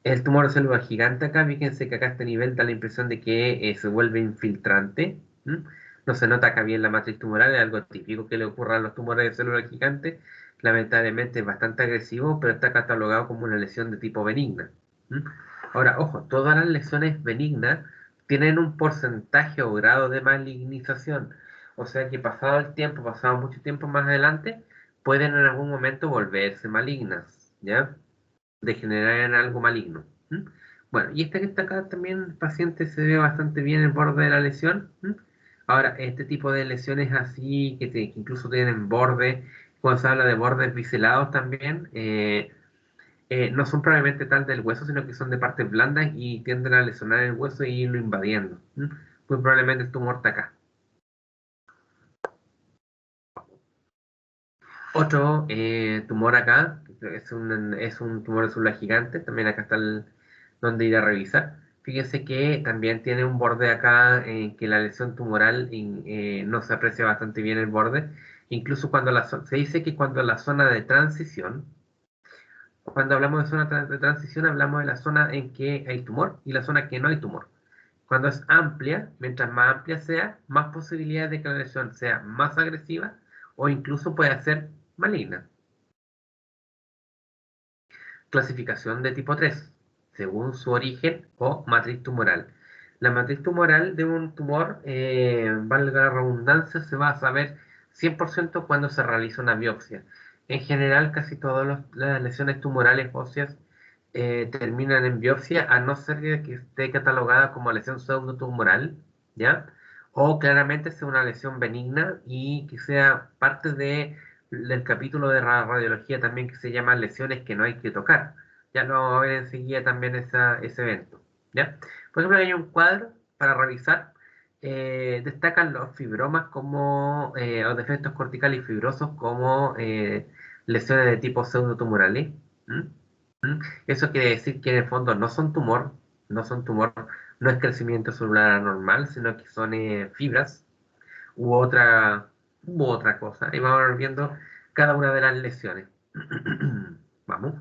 El tumor de célula gigante acá, fíjense que acá a este nivel da la impresión de que se vuelve infiltrante. No se nota acá bien la matriz tumoral, es algo típico que le ocurra a los tumores de célula gigante. Lamentablemente es bastante agresivo, pero está catalogado como una lesión de tipo benigna. ¿m? Ahora, ojo, todas las lesiones benignas tienen un porcentaje o grado de malignización. O sea que pasado el tiempo, pasado mucho tiempo más adelante, pueden en algún momento volverse malignas, ¿ya? Degenerar en algo maligno. Bueno, y este que está acá también, el paciente se ve bastante bien el borde de la lesión. Ahora, este tipo de lesiones así, que incluso tienen borde, cuando se habla de bordes biselados también, no son probablemente tal del hueso, sino que son de partes blandas y tienden a lesionar el hueso y irlo invadiendo. Muy probablemente el tumor está acá. Otro tumor acá, es un tumor de célula gigante, también acá está donde ir a revisar. Fíjense que también tiene un borde acá que la lesión tumoral no se aprecia bastante bien el borde. Incluso se dice que cuando la zona de transición, cuando hablamos de zona de transición, hablamos de la zona en que hay tumor y la zona que no hay tumor. Cuando es amplia, mientras más amplia sea, más posibilidades de que la lesión sea más agresiva o incluso pueda ser maligna. Clasificación de tipo 3, según su origen o matriz tumoral. La matriz tumoral de un tumor, valga la redundancia, se va a saber 100% cuando se realiza una biopsia. En general, casi todas las lesiones tumorales óseas terminan en biopsia, a no ser que esté catalogada como lesión pseudotumoral, ¿ya? O claramente sea una lesión benigna y que sea parte del capítulo de radiología también que se llama lesiones que no hay que tocar. Ya lo vamos a ver enseguida también ese evento, ¿ya? Por ejemplo, hay un cuadro para revisar. Destacan los fibromas como, o defectos corticales y fibrosos como lesiones de tipo pseudotumorales. ¿Mm? ¿Mm? Eso quiere decir que en el fondo no son tumor, no es crecimiento celular anormal, sino que son fibras u otra cosa. Y vamos a ir viendo cada una de las lesiones. Vamos.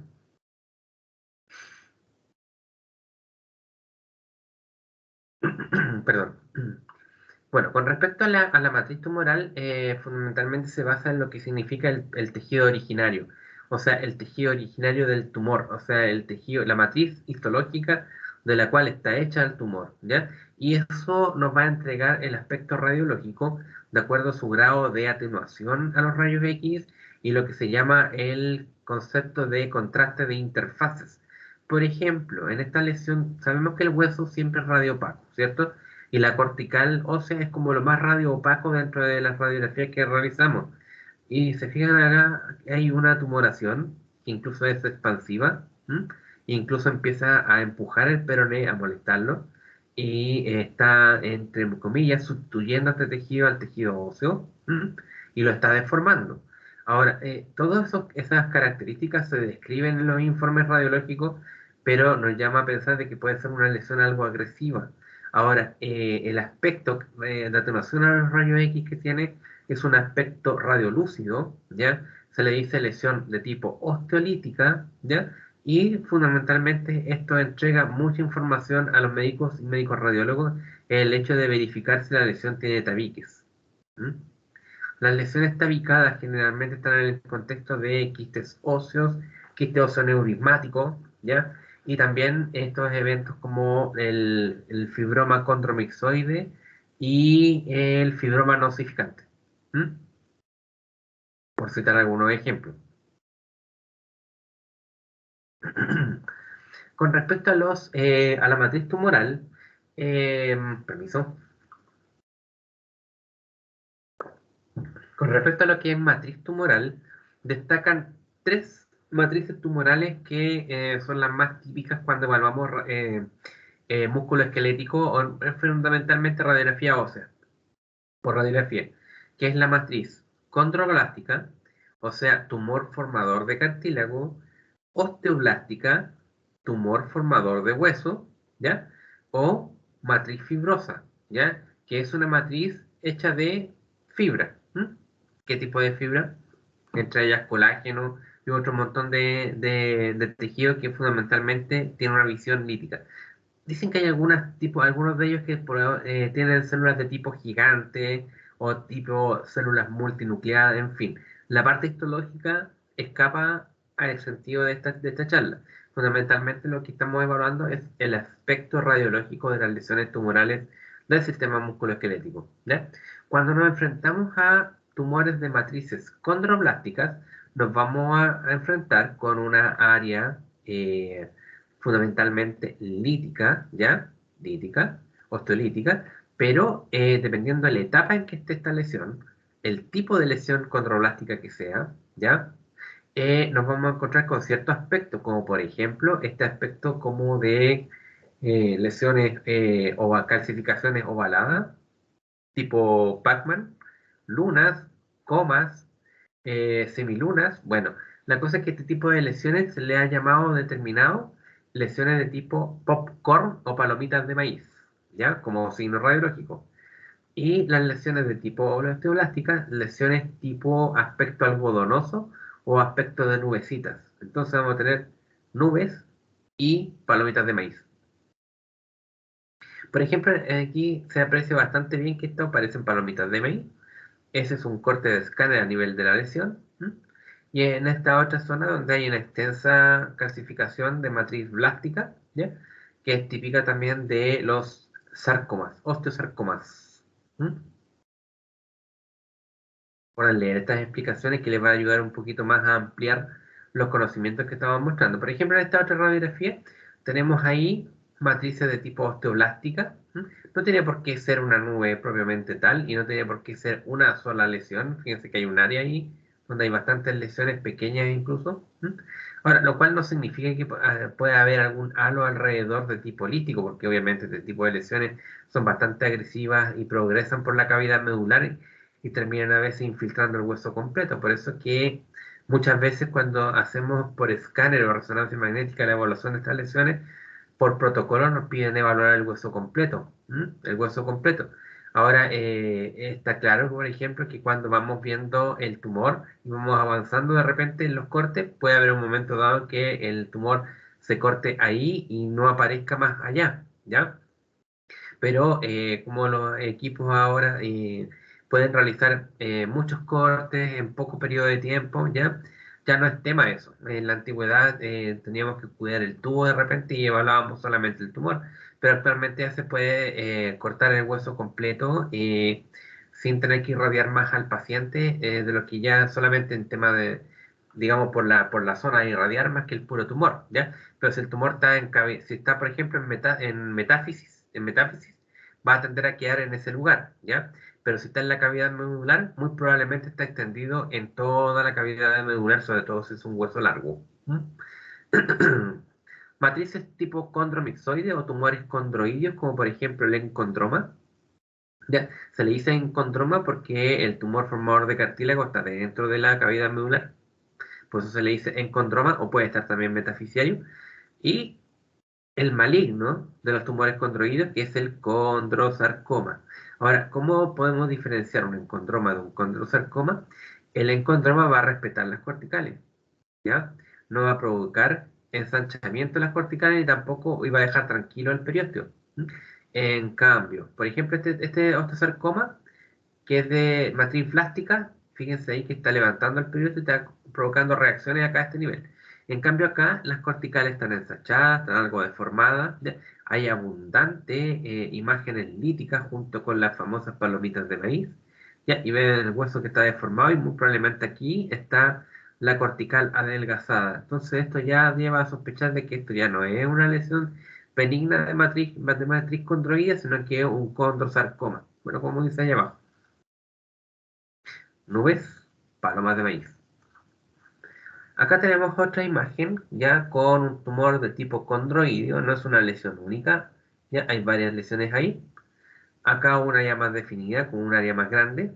Perdón. Bueno, con respecto a la matriz tumoral, fundamentalmente se basa en lo que significa el tejido originario, o sea, el tejido originario del tumor, o sea, el tejido, la matriz histológica de la cual está hecha el tumor, ¿ya? Y eso nos va a entregar el aspecto radiológico de acuerdo a su grado de atenuación a los rayos X y lo que se llama el concepto de contraste de interfaces. Por ejemplo, en esta lesión sabemos que el hueso siempre es radiopaco, ¿cierto? Y la cortical ósea es como lo más radioopaco dentro de las radiografías que realizamos. Y se fijan acá, hay una tumoración, que incluso es expansiva, ¿m? Incluso empieza a empujar el peroné, a molestarlo, y está, entre comillas, sustituyendo este tejido al tejido óseo, ¿m? Y lo está deformando. Ahora, todas esas características se describen en los informes radiológicos, pero nos llama a pensar de que puede ser una lesión algo agresiva. Ahora, el aspecto de atenuación a los rayos X que tiene es un aspecto radiolúcido, ¿ya? Se le dice lesión de tipo osteolítica, ¿ya? Y fundamentalmente esto entrega mucha información a los médicos y médicos radiólogos el hecho de verificar si la lesión tiene tabiques. ¿Mm? Las lesiones tabicadas generalmente están en el contexto de quistes óseos, quiste óseo neurismático, ¿ya? Y también estos eventos como el fibroma condromixoide y el fibroma nosificante. ¿Mm? Por citar algunos ejemplos. Con respecto a la matriz tumoral, permiso, con respecto a lo que es matriz tumoral, destacan tres matrices tumorales que son las más típicas cuando evaluamos músculo esquelético o fundamentalmente radiografía ósea, por radiografía, que es la matriz condroblástica, o sea, tumor formador de cartílago, osteoblástica, tumor formador de hueso, ¿ya? O matriz fibrosa, ¿ya? Que es una matriz hecha de fibra. ¿M? ¿Qué tipo de fibra? Entre ellas colágeno y otro montón de tejido que fundamentalmente tiene una visión lítica. Dicen que hay algunos de ellos que tienen células de tipo gigante o tipo células multinucleadas, en fin. La parte histológica escapa al sentido de esta charla. Fundamentalmente lo que estamos evaluando es el aspecto radiológico de las lesiones tumorales del sistema musculoesquelético, ¿ya? Cuando nos enfrentamos a tumores de matrices condroblásticas, nos vamos a enfrentar con una área fundamentalmente lítica, ¿ya? Lítica, osteolítica, pero dependiendo de la etapa en que esté esta lesión, el tipo de lesión condroblástica que sea, ¿ya? Nos vamos a encontrar con ciertos aspectos, como por ejemplo este aspecto como de lesiones o calcificaciones ovaladas, tipo Pac-Man, lunas, comas, semilunas. Bueno, la cosa es que este tipo de lesiones se le ha llamado determinado lesiones de tipo popcorn o palomitas de maíz, ¿ya? Como signo radiológico. Y las lesiones de tipo osteoblásticas, lesiones tipo aspecto algodonoso o aspecto de nubecitas. Entonces vamos a tener nubes y palomitas de maíz. Por ejemplo, aquí se aprecia bastante bien que esto parecen palomitas de maíz. Ese es un corte de escáner a nivel de la lesión. ¿M? Y en esta otra zona donde hay una extensa calcificación de matriz blástica, ¿ya? Que es típica también de los sarcomas, osteosarcomas. ¿M? Por leer estas explicaciones que les va a ayudar un poquito más a ampliar los conocimientos que estamos mostrando. Por ejemplo, en esta otra radiografía tenemos ahí matrices de tipo osteoblástica. ¿M? No tiene por qué ser una nube propiamente tal y no tiene por qué ser una sola lesión. Fíjense que hay un área ahí donde hay bastantes lesiones pequeñas incluso. ¿M? Ahora, lo cual no significa que pueda haber algún halo alrededor de tipo lítico, porque obviamente este tipo de lesiones son bastante agresivas y progresan por la cavidad medular y terminan a veces infiltrando el hueso completo. Por eso que muchas veces cuando hacemos por escáner o resonancia magnética la evaluación de estas lesiones, por protocolo nos piden evaluar el hueso completo, ¿m? El hueso completo. Ahora, está claro, por ejemplo, que cuando vamos viendo el tumor y vamos avanzando de repente en los cortes, puede haber un momento dado que el tumor se corte ahí y no aparezca más allá, ¿ya? Pero como los equipos ahora pueden realizar muchos cortes en poco periodo de tiempo, ya no es tema eso. En la antigüedad teníamos que cuidar el tubo de repente y evaluábamos solamente el tumor, pero actualmente ya se puede cortar el hueso completo sin tener que irradiar más al paciente, de lo que ya solamente en tema de, digamos, por la zona de irradiar más que el puro tumor, ¿ya? Pero si el tumor está si está, por ejemplo, en metáfisis, va a tender a quedar en ese lugar, ¿ya? Pero si está en la cavidad medular, muy probablemente está extendido en toda la cavidad medular, sobre todo si es un hueso largo. ¿Mm? Matrices tipo condromixoide o tumores condroideos, como por ejemplo el encondroma. ¿Ya? Se le dice encondroma porque el tumor formador de cartílago está dentro de la cavidad medular. Por eso se le dice encondroma, o puede estar también metafisiario. Y el maligno de los tumores condroides, que es el condrosarcoma. Ahora, ¿cómo podemos diferenciar un encondroma de un condrosarcoma? El encondroma va a respetar las corticales, ¿ya? No va a provocar ensanchamiento de las corticales y tampoco iba a dejar tranquilo el periósteo. ¿M? En cambio, por ejemplo, este osteosarcoma, que es de matriz plástica, fíjense ahí que está levantando el periósteo y está provocando reacciones acá a este nivel. En cambio acá las corticales están ensanchadas, están algo deformadas, ¿ya? Hay abundante imágenes líticas junto con las famosas palomitas de maíz, ¿ya? Y ven el hueso que está deformado y muy probablemente aquí está la cortical adelgazada. Entonces esto ya lleva a sospechar de que esto ya no es una lesión benigna de matriz condroide, sino que es un condrosarcoma. Bueno, como dice allá abajo. Nubes, palomas de maíz. Acá tenemos otra imagen ya con un tumor de tipo condroideo, no es una lesión única, ya hay varias lesiones ahí. Acá una ya más definida, con un área más grande.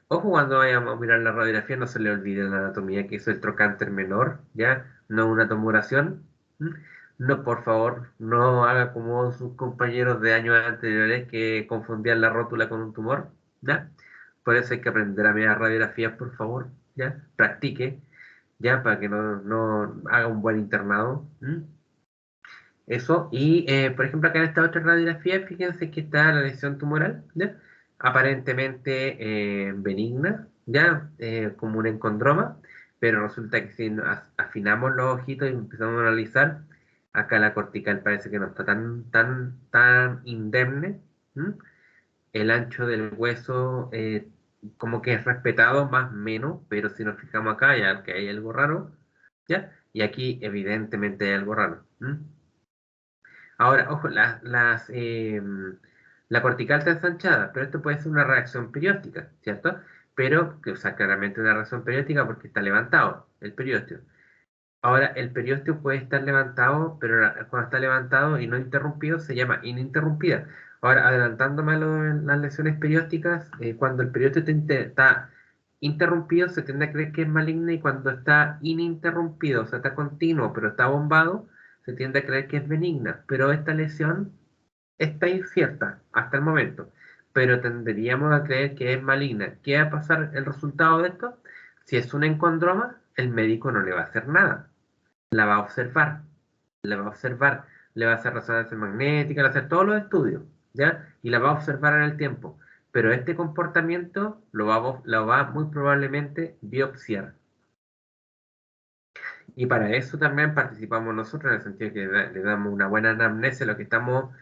Ojo, cuando vayamos a mirar la radiografía no se le olvide la anatomía, que es el trocánter menor, ya, no una tumoración. No, por favor, no haga como sus compañeros de años anteriores que confundían la rótula con un tumor, ¿ya? Por eso hay que aprender a mirar radiografías, por favor, ¿ya? Practique, ¿ya? Para que no haga un buen internado. Eso, y por ejemplo, acá en esta otra radiografía, fíjense que está la lesión tumoral, ¿ya? Aparentemente benigna, ¿ya? Como un encondroma, pero resulta que si afinamos los ojitos y empezamos a analizar, acá la cortical parece que no está tan indemne. ¿M? El ancho del hueso como que es respetado más o menos, pero si nos fijamos acá ya que hay algo raro, ¿ya? Y aquí evidentemente hay algo raro. Ahora, ojo, la cortical está ensanchada, pero esto puede ser una reacción perióstica, ¿cierto? Pero, o sea, claramente una reacción perióstica porque está levantado el periósteo. Ahora, el periósteo puede estar levantado, pero cuando está levantado y no interrumpido se llama ininterrumpida. Ahora, adelantándome a las lesiones periósticas, cuando el periósteo está interrumpido se tiende a creer que es maligna y cuando está ininterrumpido, o sea, está continuo, pero está bombado, se tiende a creer que es benigna. Pero esta lesión está incierta hasta el momento, pero tenderíamos a creer que es maligna. ¿Qué va a pasar el resultado de esto? Si es un encondroma, el médico no le va a hacer nada, la va a observar, la va a observar, le va a hacer resonancia magnética, le va a hacer todos los estudios, ¿ya? Y la va a observar en el tiempo. Pero este comportamiento lo va muy probablemente biopsiar. Y para eso también participamos nosotros, en el sentido que le damos una buena anamnesis a lo que estamos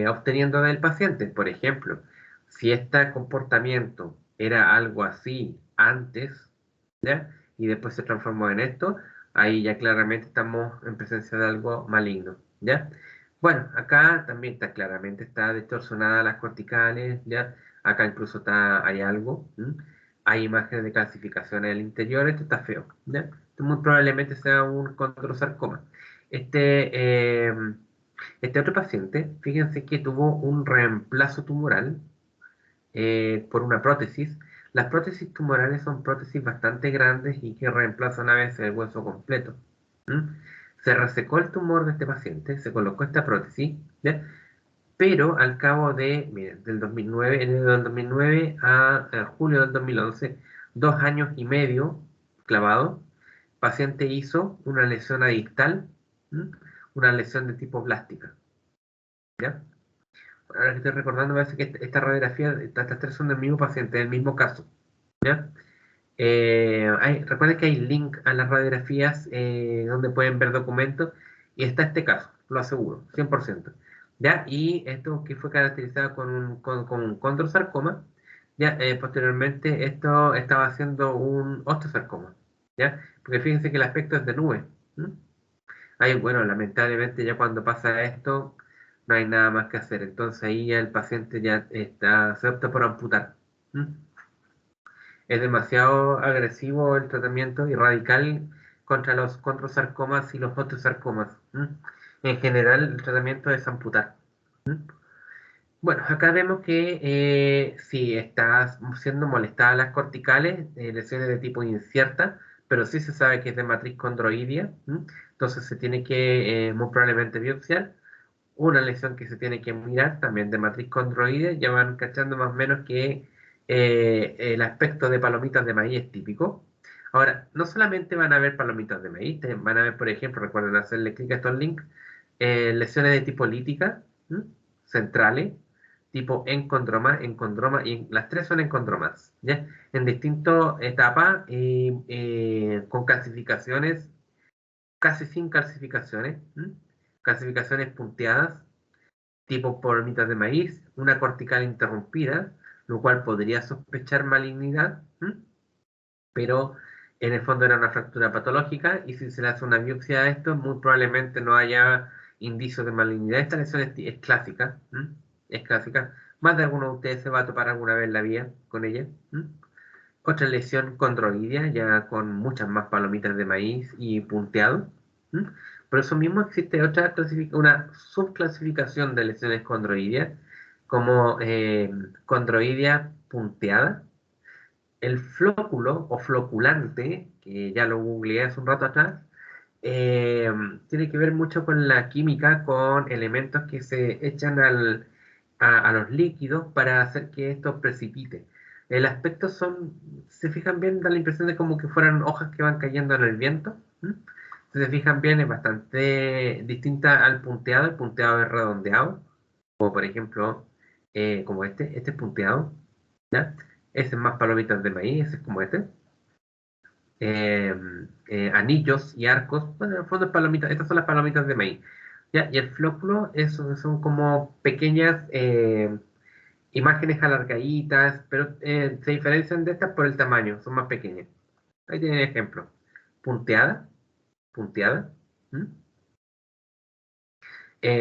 obteniendo del paciente. Por ejemplo, si este comportamiento era algo así antes, ¿ya? Y después se transformó en esto, ahí ya claramente estamos en presencia de algo maligno, ¿ya? Bueno, acá también está distorsionada las corticales, ¿ya? Acá incluso hay algo, ¿m? Hay imágenes de calcificación en el interior, esto está feo, ¿ya? Esto muy probablemente sea un condrosarcoma. Este, eh, este otro paciente, fíjense que tuvo un reemplazo tumoral por una prótesis. Las prótesis tumorales son prótesis bastante grandes y que reemplazan a veces el hueso completo. ¿Mm? Se resecó el tumor de este paciente, se colocó esta prótesis, ¿ya? Pero al cabo de, miren, del 2009, enero del 2009 a julio del 2011, 2 años y medio clavado, el paciente hizo una lesión adictal, ¿m? Una lesión de tipo plástica, ¿ya? Ahora que estoy recordando, me parece que esta radiografía, estas tres son del mismo paciente, del mismo caso, ¿ya? Recuerden que hay link a las radiografías donde pueden ver documentos y está este caso, lo aseguro, 100%. ¿Ya? Y esto que fue caracterizado con un condrosarcoma, ya posteriormente esto estaba haciendo un osteosarcoma, ¿ya? Porque fíjense que el aspecto es de nube. ¿M? Ahí, bueno, lamentablemente ya cuando pasa esto, no hay nada más que hacer. Entonces ahí ya el paciente ya se opta por amputar. ¿M? Es demasiado agresivo el tratamiento y radical contra los condrosarcomas y los osteosarcomas. ¿M? En general, el tratamiento es amputar. ¿M? Bueno, acá vemos que si está siendo molestada las corticales, lesiones de tipo incierta, pero sí se sabe que es de matriz condroidia, ¿m? Entonces se tiene que muy probablemente biopsiar. Una lesión que se tiene que mirar también de matriz condroide, ya van cachando más o menos que el aspecto de palomitas de maíz es típico. Ahora, no solamente van a ver palomitas de maíz, van a ver, por ejemplo, recuerden hacerle clic a estos links, lesiones de tipo lítica, ¿m? Centrales, tipo encondroma, y las tres son encondromas, ¿ya? En distintas etapas, con calcificaciones, casi sin calcificaciones, ¿m? Calcificaciones punteadas, tipo por mitad de maíz, una cortical interrumpida, lo cual podría sospechar malignidad, ¿m? Pero en el fondo era una fractura patológica y si se le hace una biopsia a esto, muy probablemente no haya indicios de malignidad. Esta lesión es clásica, ¿m? Es clásica. Más de alguno de ustedes se va a topar alguna vez en la vida con ella. ¿M? Otra lesión condroidia, ya con muchas más palomitas de maíz y punteado. ¿M? Por eso mismo existe una subclasificación de lesiones condroidias, como condroidia punteada. El flóculo o floculante, que ya lo googleé hace un rato atrás, eh, tiene que ver mucho con la química, con elementos que se echan a los líquidos para hacer que esto precipite. El aspecto se fijan bien, da la impresión de como que fueran hojas que van cayendo en el viento. ¿M? Si se fijan bien, es bastante distinta al punteado. El punteado es redondeado, como por ejemplo, como este es punteado, ¿ya? Ese es más palomitas de maíz, ese es como este. eh, Anillos y arcos, bueno, en el fondo es palomitas, estas son las palomitas de maíz, ¿ya? Y el flóculo son como pequeñas imágenes alargaditas, pero se diferencian de estas por el tamaño, son más pequeñas. Ahí tienen ejemplo. Punteada, punteada. ¿M?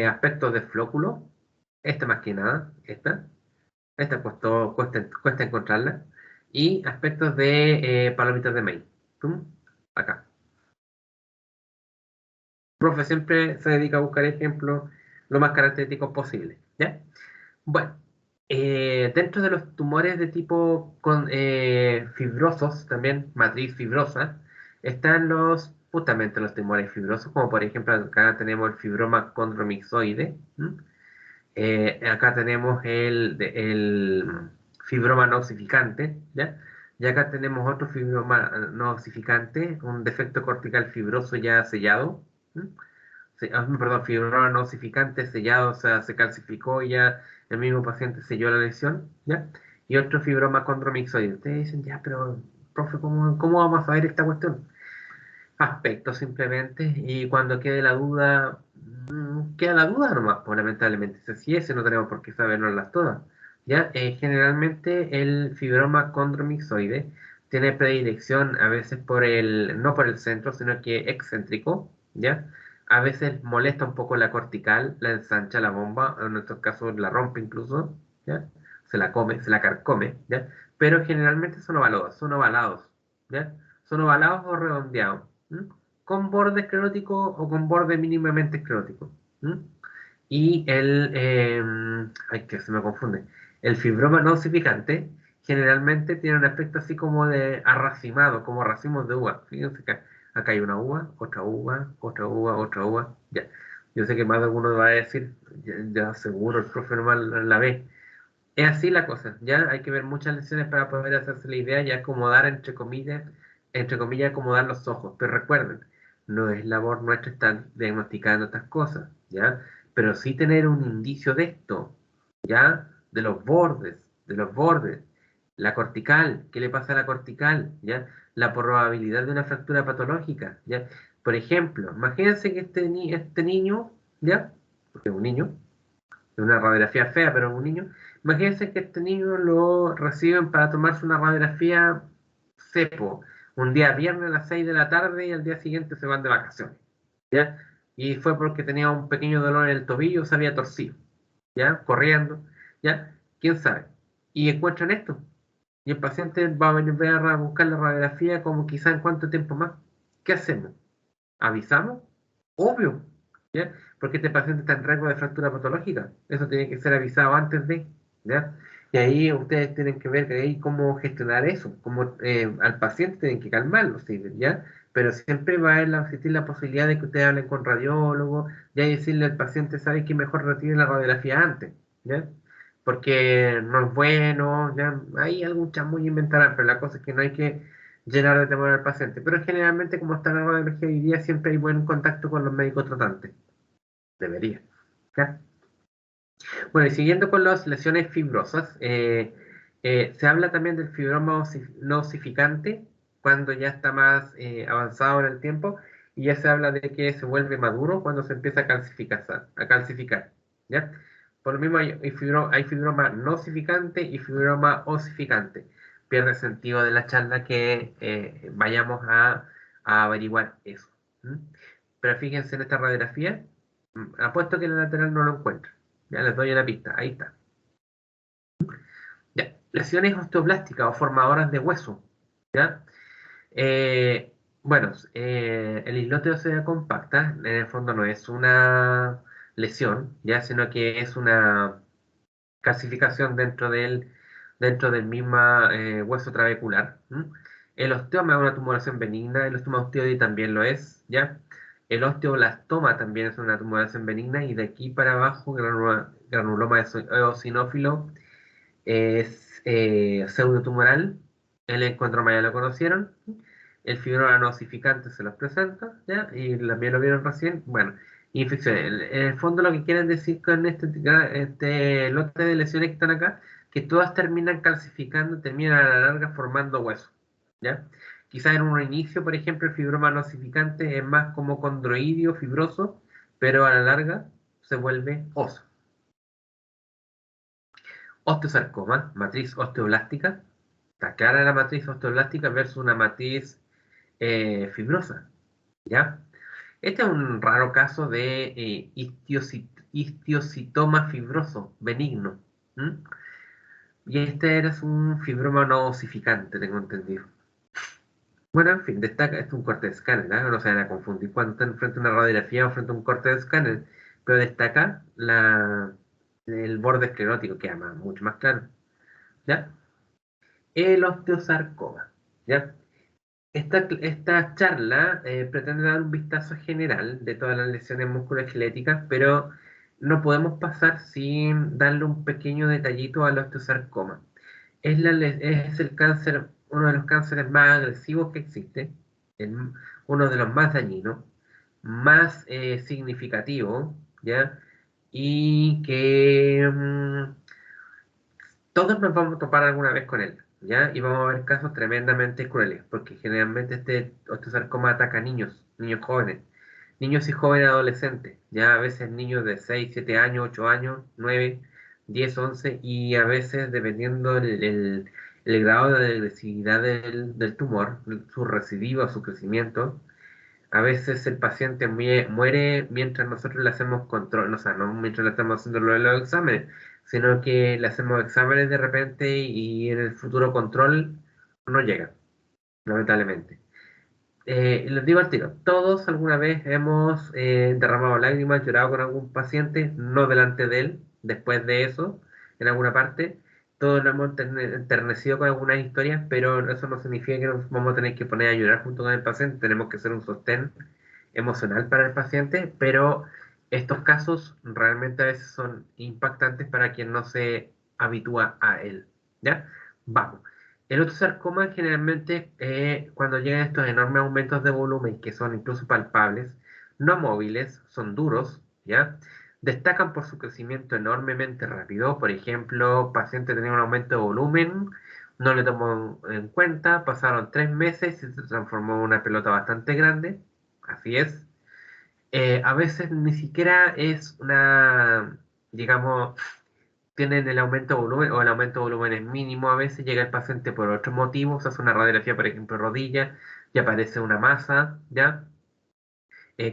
Aspectos de flóculo, esta más que nada, esta cuesta encontrarla. Y aspectos de palomitas de maíz. ¿M? Acá. Profe siempre se dedica a buscar ejemplos lo más característicos posible, ¿ya? Bueno, dentro de los tumores de tipo fibrosos, también matriz fibrosa, están justamente los tumores fibrosos, como por ejemplo acá tenemos el fibroma condromixoide, ¿m? Acá tenemos el fibroma no ossificante, ¿ya? Y acá tenemos otro fibroma no ossificante, un defecto cortical fibroso ya sellado, ¿m? perdón, fibroma no osificante sellado, o sea, se calcificó y ya el mismo paciente selló la lesión, ¿ya? Y otro fibroma condromixoide. Ustedes dicen, ya, pero, profe, ¿cómo vamos a saber esta cuestión? Aspectos simplemente, y cuando quede la duda, queda la duda nomás, pues lamentablemente. Si así es, no tenemos por qué sabernoslas todas. ¿Ya? Generalmente el fibroma condromixoide tiene predilección a veces no por el centro, sino que excéntrico, ¿ya? A veces molesta un poco la cortical, la ensancha la bomba, en nuestros casos la rompe incluso, ¿ya? Se la come, se la carcome, ¿ya? Pero generalmente son ovalados, ¿ya? Son ovalados o redondeados. ¿Mm? Con borde esclerótico o con borde mínimamente esclerótico. ¿Mm? Y ay, que se me confunde. El fibroma no osificante generalmente tiene un aspecto así como de arracimado, como racimos de uva. Fíjense que acá hay una uva, otra uva, otra uva, otra uva. Ya. Yo sé que más de alguno va a decir, ya seguro el profe nomás la ve. Es así la cosa, ya hay que ver muchas lesiones para poder hacerse la idea y acomodar, entre comillas, acomodar los ojos. Pero recuerden, no es labor nuestra estar diagnosticando estas cosas, ¿ya? Pero sí tener un indicio de esto, ¿ya? De los bordes, la cortical, ¿qué le pasa a la cortical? ¿Ya? La probabilidad de una fractura patológica, ¿ya? Por ejemplo, imagínense que este niño, ¿ya? Porque es un niño, es una radiografía fea, pero es un niño. Imagínense que este niño lo reciben para tomarse una radiografía cepo, un día viernes a las 6 de la tarde y al día siguiente se van de vacaciones, ¿ya? Y fue porque tenía un pequeño dolor en el tobillo, se había torcido, ¿ya? Corriendo, ¿ya? ¿Quién sabe? Y encuentran esto. Y el paciente va a venir a buscar la radiografía como quizá en cuánto tiempo más. ¿Qué hacemos? ¿Avisamos? Obvio, ¿ya? Porque este paciente está en riesgo de fractura patológica. Eso tiene que ser avisado antes de, ¿ya? Y ahí ustedes tienen que ver ahí cómo gestionar eso, cómo al paciente tienen que calmarlo, ¿sí? ¿Ya? Pero siempre va a existir la posibilidad de que ustedes hablen con radiólogo, ya y decirle al paciente, ¿sabe que mejor retire la radiografía antes? ¿Ya? Porque no es bueno, ¿ya? Hay algún chamuyo inventarán, pero la cosa es que no hay que llenar de temor al paciente. Pero generalmente, como está la radiología hoy día, siempre hay buen contacto con los médicos tratantes. Debería. ¿Ya? Bueno, y siguiendo con las lesiones fibrosas, se habla también del fibroma no osificante cuando ya está más avanzado en el tiempo y ya se habla de que se vuelve maduro cuando se empieza a calcificar, ¿ya? Por lo mismo hay fibroma no osificante y fibroma osificante. Pierde sentido de la charla que vayamos a averiguar eso. ¿Mm? Pero fíjense en esta radiografía, apuesto que en la lateral no lo encuentro. Ya les doy una pista, ahí está. Ya. Lesiones osteoblásticas o formadoras de hueso. ¿Ya? Bueno, el islote ósea compacta en el fondo no es una lesión, ya, sino que es una calcificación dentro del mismo hueso trabecular. ¿M? El osteoma es una tumoración benigna, el osteoma osteoide también lo es, ¿ya? El osteoblastoma también es una tumoración benigna y de aquí para abajo granuloma eosinófilo es pseudotumoral, el encuentro ya lo conocieron, el fibroma no osificante se los presenta, ¿ya? Y también lo vieron recién, bueno, infecciones. En el fondo lo que quieren decir con este lote de lesiones que están acá, que todas terminan calcificando, terminan a la larga formando hueso, ¿ya? Quizás en un inicio, por ejemplo, el fibroma no osificante es más como condroidio, fibroso, pero a la larga se vuelve oso. Osteosarcoma, matriz osteoblástica. Está clara la matriz osteoblástica versus una matriz fibrosa, ¿ya? Este es un raro caso de histiocitoma fibroso benigno. ¿M? Y este era un fibroma no osificante, tengo entendido. Bueno, en fin, destaca, esto es un corte de escáner, ¿no? No se van a confundir cuando están frente a una radiografía o frente a un corte de escáner, pero destaca el borde esclerótico, que ama mucho más claro, ¿ya? El osteosarcoma, ¿ya? Esta charla pretende dar un vistazo general de todas las lesiones musculoesqueléticas, pero no podemos pasar sin darle un pequeño detallito al osteosarcoma. Es el cáncer, uno de los cánceres más agresivos que existe, uno de los más dañinos, más significativo, ¿ya? Y que todos nos vamos a topar alguna vez con él, ¿ya? Y vamos a ver casos tremendamente crueles, porque generalmente este osteosarcoma ataca a niños, niños jóvenes, niños y jóvenes adolescentes, ya a veces niños de 6 7 años, 8 años, 9 10 11 y a veces dependiendo el grado de agresividad del tumor, su recidiva, su crecimiento, a veces el paciente muere mientras nosotros le hacemos control, o sea, no mientras le estamos haciendo los exámenes, sino que le hacemos exámenes de repente y en el futuro control no llega, lamentablemente. Les digo al tiro, todos alguna vez hemos derramado lágrimas, llorado con algún paciente, no delante de él, después de eso, en alguna parte. Todos nos hemos enternecido con algunas historias, pero eso no significa que nos vamos a tener que poner a llorar junto con el paciente, tenemos que ser un sostén emocional para el paciente, pero estos casos realmente a veces son impactantes para quien no se habitúa a él. ¿Ya? Vamos. El osteosarcoma generalmente, cuando llegan estos enormes aumentos de volumen, que son incluso palpables, no móviles, son duros, ¿ya? Destacan por su crecimiento enormemente rápido. Por ejemplo, paciente tenía un aumento de volumen, no le tomó en cuenta, pasaron 3 meses y se transformó en una pelota bastante grande. Así es. A veces ni siquiera es una, digamos, tienen el aumento de volumen o el aumento de volumen es mínimo. A veces llega el paciente por otros motivos, hace una radiografía, por ejemplo, rodilla, y aparece una masa, ¿ya?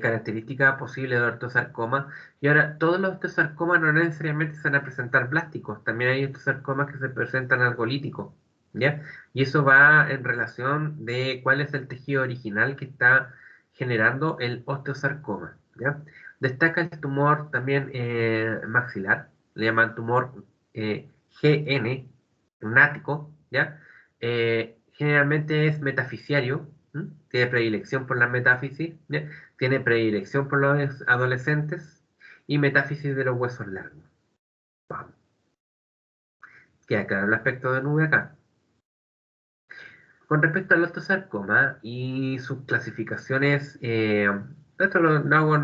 Característica posible de ortosarcoma. Y ahora, todos los ortosarcomas no necesariamente se van a presentar plásticos, también hay ortosarcomas que se presentan algolíticos, ¿ya? Y eso va en relación de cuál es el tejido original que está generando el osteosarcoma, ¿ya? Destaca el tumor también maxilar, le llaman tumor GN, nático, ¿ya? Generalmente es metafisiario, ¿m? Tiene predilección por la metáfisis, ¿ya? Tiene predilección por los adolescentes y metáfisis de los huesos largos. Vamos. Queda claro el aspecto de nube acá. Con respecto al osteosarcoma y sus clasificaciones, esto lo hago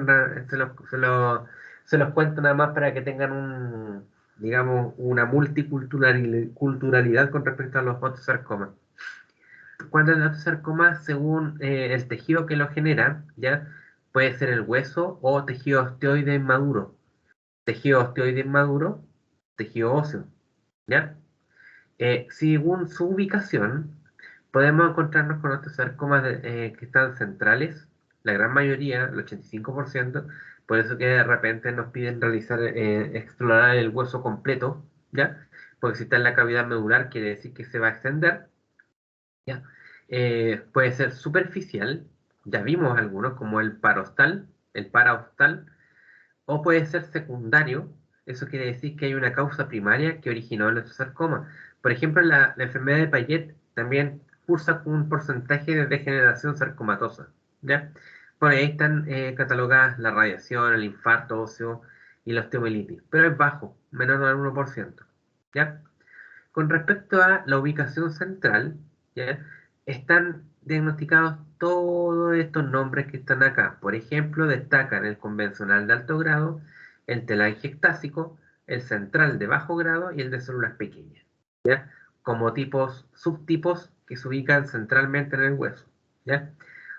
se los cuento nada más para que tengan digamos, una multiculturalidad con respecto a los osteosarcomas. Cuando el osteosarcoma, según el tejido que lo genera, ya puede ser el hueso o tejido osteoide inmaduro. Tejido osteoide inmaduro, tejido óseo, ¿ya? Según su ubicación, podemos encontrarnos con osteosarcomas que están centrales, la gran mayoría, el 85%, por eso que de repente nos piden realizar, explorar el hueso completo, ¿ya? Porque si está en la cavidad medular, quiere decir que se va a extender, ¿ya? Puede ser superficial, ya vimos algunos, como el paraostal, o puede ser secundario, eso quiere decir que hay una causa primaria que originó el osteosarcoma. Por ejemplo, la enfermedad de Payet también cursa con un porcentaje de degeneración sarcomatosa, ¿ya? Por ahí están catalogadas la radiación, el infarto óseo y la osteomielitis, pero es bajo, menor del 1%, ¿ya? Con respecto a la ubicación central, ¿ya? Están diagnosticados todos estos nombres que están acá. Por ejemplo, destacan el convencional de alto grado, el telangiectásico, el central de bajo grado y el de células pequeñas, ¿ya? Como subtipos que se ubican centralmente en el hueso, ¿ya?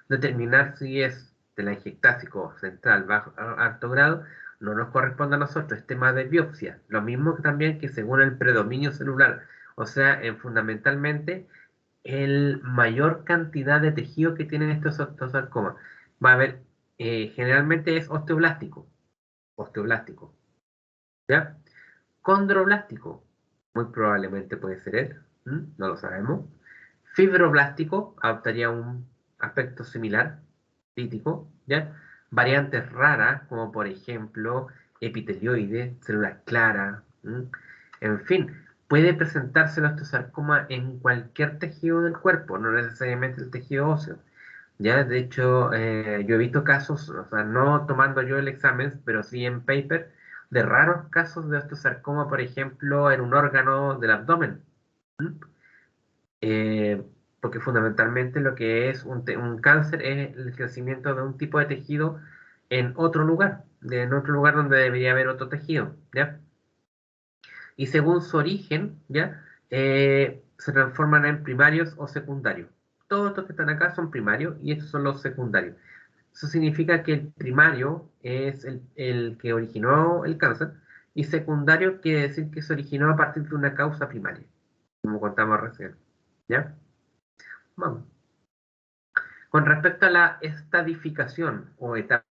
Determinar si es telangiectásico central bajo alto grado no nos corresponde a nosotros, es tema de biopsia. Lo mismo que también que según el predominio celular, o sea, fundamentalmente el mayor cantidad de tejido que tienen estos osteosarcomas. Va a haber, generalmente es osteoblástico, ¿ya? Condroblástico, muy probablemente puede ser él, no lo sabemos. Fibroblástico adoptaría un aspecto similar, típico, ¿ya? Variantes raras, como por ejemplo epitelioide, células claras, en fin, puede presentarse el osteosarcoma en cualquier tejido del cuerpo, no necesariamente el tejido óseo. Ya, de hecho, yo he visto casos, o sea, no tomando yo el examen, pero sí en paper, de raros casos de osteosarcoma, por ejemplo, en un órgano del abdomen. ¿Mm? Porque fundamentalmente lo que es un cáncer es el crecimiento de un tipo de tejido en otro lugar, en otro lugar donde debería haber otro tejido, ¿ya? Y según su origen, ¿ya? Se transforman en primarios o secundarios. Todos estos que están acá son primarios y estos son los secundarios. Eso significa que el primario es el que originó el cáncer y secundario quiere decir que se originó a partir de una causa primaria, como contamos recién. ¿Ya? Vamos. Con respecto a la estadificación o etapa